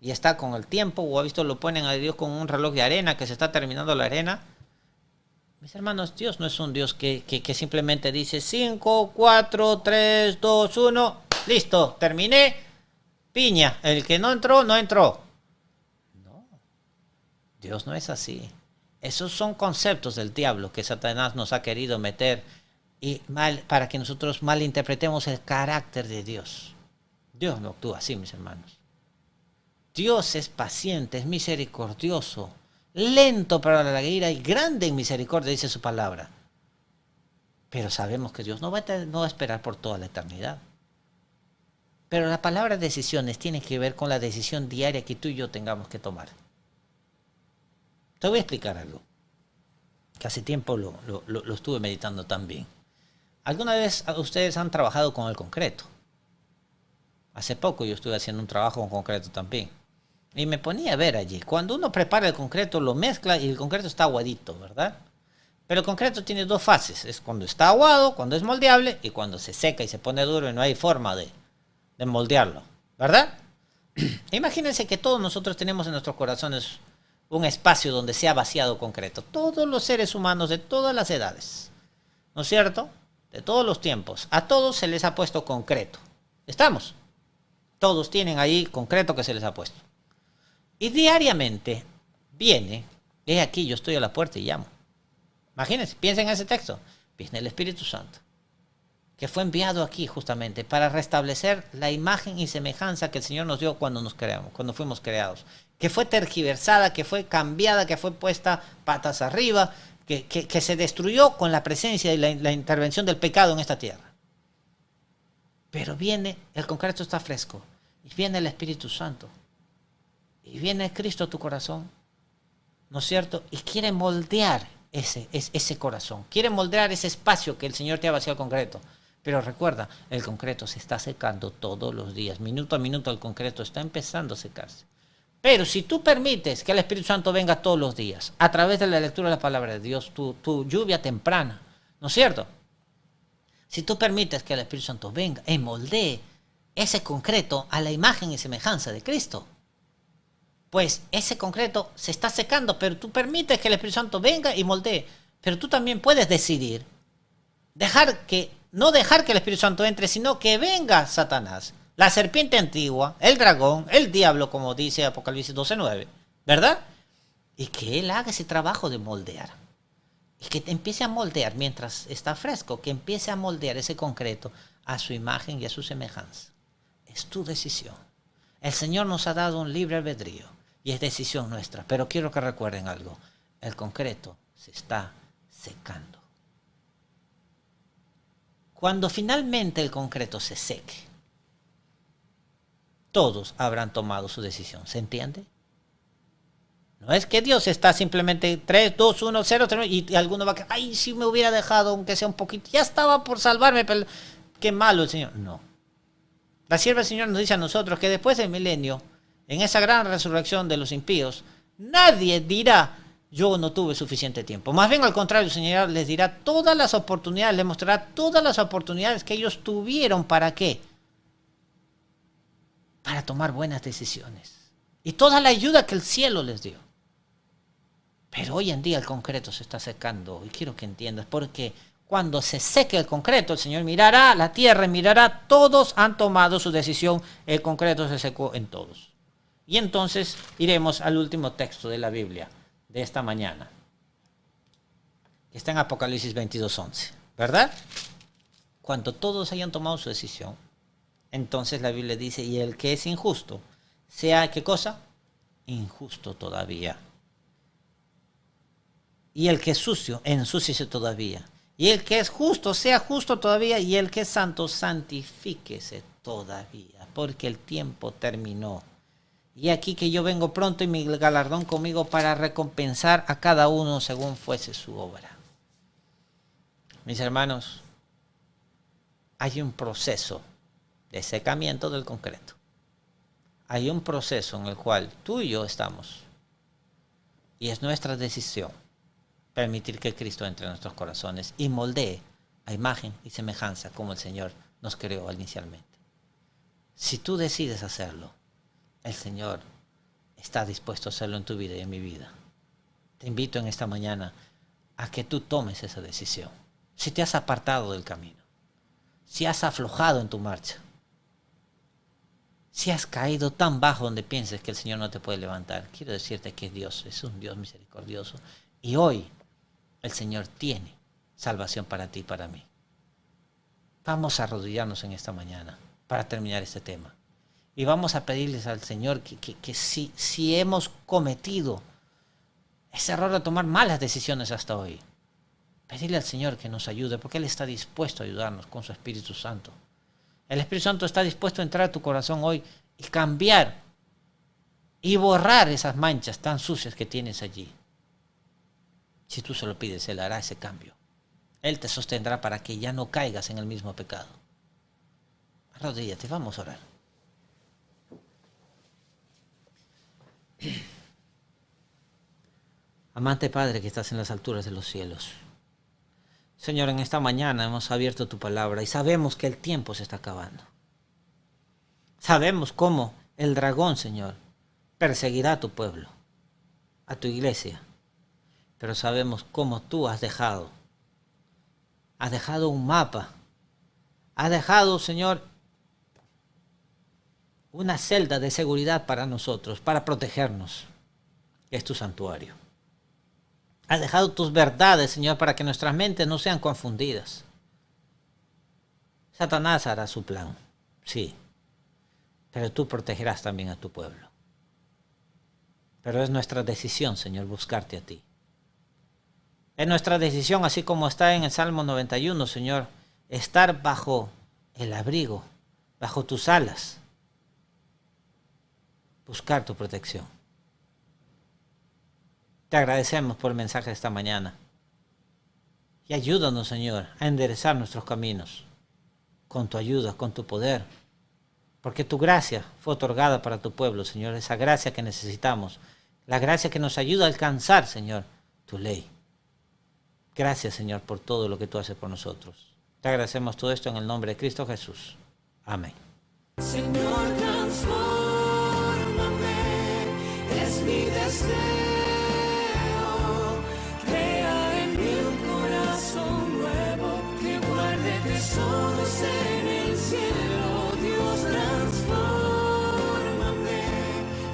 y está con el tiempo, o ha visto, lo ponen a Dios con un reloj de arena que se está terminando la arena. Mis hermanos, Dios no es un Dios que simplemente dice 5, 4, 3, 2, 1, listo, terminé, piña, el que no entró, no entró. No, Dios no es así. Esos son conceptos del diablo que Satanás nos ha querido meter para que nosotros malinterpretemos el carácter de Dios. Dios no actúa así, mis hermanos. Dios es paciente, es misericordioso, lento para la ira y grande en misericordia, dice su palabra. Pero sabemos que Dios no va a esperar por toda la eternidad. Pero la palabra decisiones tiene que ver con la decisión diaria que tú y yo tengamos que tomar. Te voy a explicar algo, que hace tiempo lo estuve meditando también. ¿Alguna vez ustedes han trabajado con el concreto? Hace poco yo estuve haciendo un trabajo con concreto también. Y me ponía a ver allí. Cuando uno prepara el concreto, lo mezcla y el concreto está aguadito, ¿verdad? Pero el concreto tiene dos fases. Es cuando está aguado, cuando es moldeable, y cuando se seca y se pone duro y no hay forma de moldearlo, ¿verdad? Imagínense que todos nosotros tenemos en nuestros corazones un espacio donde se ha vaciado concreto. Todos los seres humanos de todas las edades, ¿no es cierto? De todos los tiempos. A todos se les ha puesto concreto. ¿Estamos? Todos tienen ahí concreto que se les ha puesto. Y diariamente viene, aquí yo estoy a la puerta y llamo. Imagínense, piensen en ese texto. Viene el Espíritu Santo, que fue enviado aquí justamente para restablecer la imagen y semejanza que el Señor nos dio cuando nos creamos, cuando fuimos creados. Que fue tergiversada, que fue cambiada, que fue puesta patas arriba, que se destruyó con la presencia y la intervención del pecado en esta tierra. Pero viene, el concreto está fresco, y viene el Espíritu Santo. Y viene Cristo a tu corazón, ¿no es cierto? Y quiere moldear ese corazón. Quiere moldear ese espacio que el Señor te ha vaciado al concreto. Pero recuerda, el concreto se está secando todos los días. Minuto a minuto el concreto está empezando a secarse. Pero si tú permites que el Espíritu Santo venga todos los días, a través de la lectura de la palabra de Dios, tu lluvia temprana, ¿no es cierto? Si tú permites que el Espíritu Santo venga y moldee ese concreto a la imagen y semejanza de Cristo, pues ese concreto se está secando, pero tú permites que el Espíritu Santo venga y moldee. Pero tú también puedes decidir no dejar que el Espíritu Santo entre, sino que venga Satanás, la serpiente antigua, el dragón, el diablo, como dice Apocalipsis 12:9, ¿verdad? Y que él haga ese trabajo de moldear. Y que te empiece a moldear mientras está fresco, que empiece a moldear ese concreto a su imagen y a su semejanza. Es tu decisión. El Señor nos ha dado un libre albedrío. y es decisión nuestra. Pero quiero que recuerden algo, el concreto se está secando. Cuando finalmente el concreto se seque, todos habrán tomado su decisión. ¿Se entiende? No es que Dios está simplemente 3, 2, 1, 0, 3 y alguno va a decir, ay, si me hubiera dejado aunque sea un poquito, ya estaba por salvarme, pero qué malo el Señor. No. La sierva del Señor nos dice a nosotros que después del milenio, en esa gran resurrección de los impíos, nadie dirá, yo no tuve suficiente tiempo. Más bien al contrario, el Señor les dirá todas las oportunidades, les mostrará todas las oportunidades que ellos tuvieron. ¿Para qué? Para tomar buenas decisiones. Y toda la ayuda que el cielo les dio. Pero hoy en día el concreto se está secando. Y quiero que entiendas, porque cuando se seque el concreto, el Señor mirará la tierra y mirará, todos han tomado su decisión, el concreto se secó en todos. Y entonces iremos al último texto de la Biblia de esta mañana, que está en Apocalipsis 22:11, ¿verdad? Cuando todos hayan tomado su decisión, entonces la Biblia dice, y el que es injusto, sea, ¿qué cosa? Injusto todavía. Y el que es sucio, ensúciese todavía. Y el que es justo, sea justo todavía. Y el que es santo, santifíquese todavía. Porque el tiempo terminó. Y aquí que yo vengo pronto y mi galardón conmigo para recompensar a cada uno según fuese su obra. Mis hermanos, hay un proceso de secamiento del concreto. Hay un proceso en el cual tú y yo estamos. Y es nuestra decisión permitir que Cristo entre en nuestros corazones y moldee a imagen y semejanza como el Señor nos creó inicialmente. Si tú decides hacerlo, el Señor está dispuesto a hacerlo en tu vida y en mi vida. Te invito en esta mañana a que tú tomes esa decisión. Si te has apartado del camino, si has aflojado en tu marcha, si has caído tan bajo donde pienses que el Señor no te puede levantar, quiero decirte que Dios es un Dios misericordioso y hoy el Señor tiene salvación para ti y para mí. Vamos a arrodillarnos en esta mañana para terminar este tema. Y vamos a pedirles al Señor que si hemos cometido ese error de tomar malas decisiones hasta hoy, pedirle al Señor que nos ayude, porque Él está dispuesto a ayudarnos con su Espíritu Santo. El Espíritu Santo está dispuesto a entrar a tu corazón hoy y cambiar y borrar esas manchas tan sucias que tienes allí. Si tú se lo pides, Él hará ese cambio. Él te sostendrá para que ya no caigas en el mismo pecado. Arrodíllate, vamos a orar. Amante Padre que estás en las alturas de los cielos. Señor, en esta mañana hemos abierto tu palabra y sabemos que el tiempo se está acabando. Sabemos cómo el dragón, Señor, perseguirá a tu pueblo, a tu iglesia. Pero sabemos cómo tú has dejado un mapa, has dejado, Señor, una celda de seguridad para nosotros, para protegernos, que es tu santuario. Has dejado tus verdades, Señor, para que nuestras mentes no sean confundidas. Satanás hará su plan, sí, pero tú protegerás también a tu pueblo. Pero es nuestra decisión, Señor, buscarte a ti. Es nuestra decisión, así como está en el Salmo 91, Señor, estar bajo el abrigo, bajo tus alas, buscar tu protección. Te agradecemos por el mensaje de esta mañana. Y ayúdanos, Señor, a enderezar nuestros caminos con tu ayuda, con tu poder. Porque tu gracia fue otorgada para tu pueblo, Señor. Esa gracia que necesitamos. La gracia que nos ayuda a alcanzar, Señor, tu ley. Gracias, Señor, por todo lo que tú haces por nosotros. Te agradecemos todo esto en el nombre de Cristo Jesús. Amén.
Señor, transfórmame, es mi deseo. Crea en mí un corazón nuevo que guarde tesoros en el cielo. Dios, transfórmame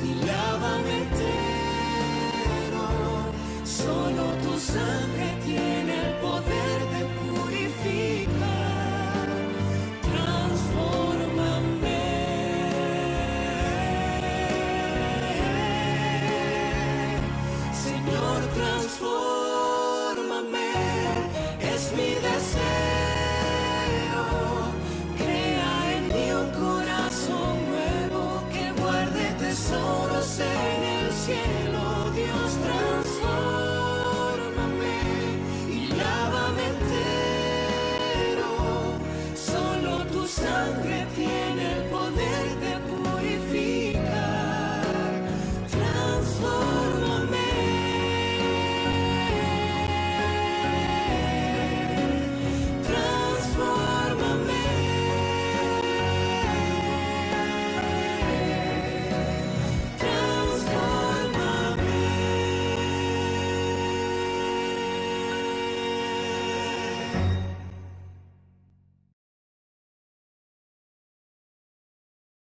y lávame entero. Solo tu sangre tiene el poder de purificar. Transforma. Señor, transfórmame, es mi deseo. Crea en mí un corazón nuevo que guarde tesoros en el cielo, Dios.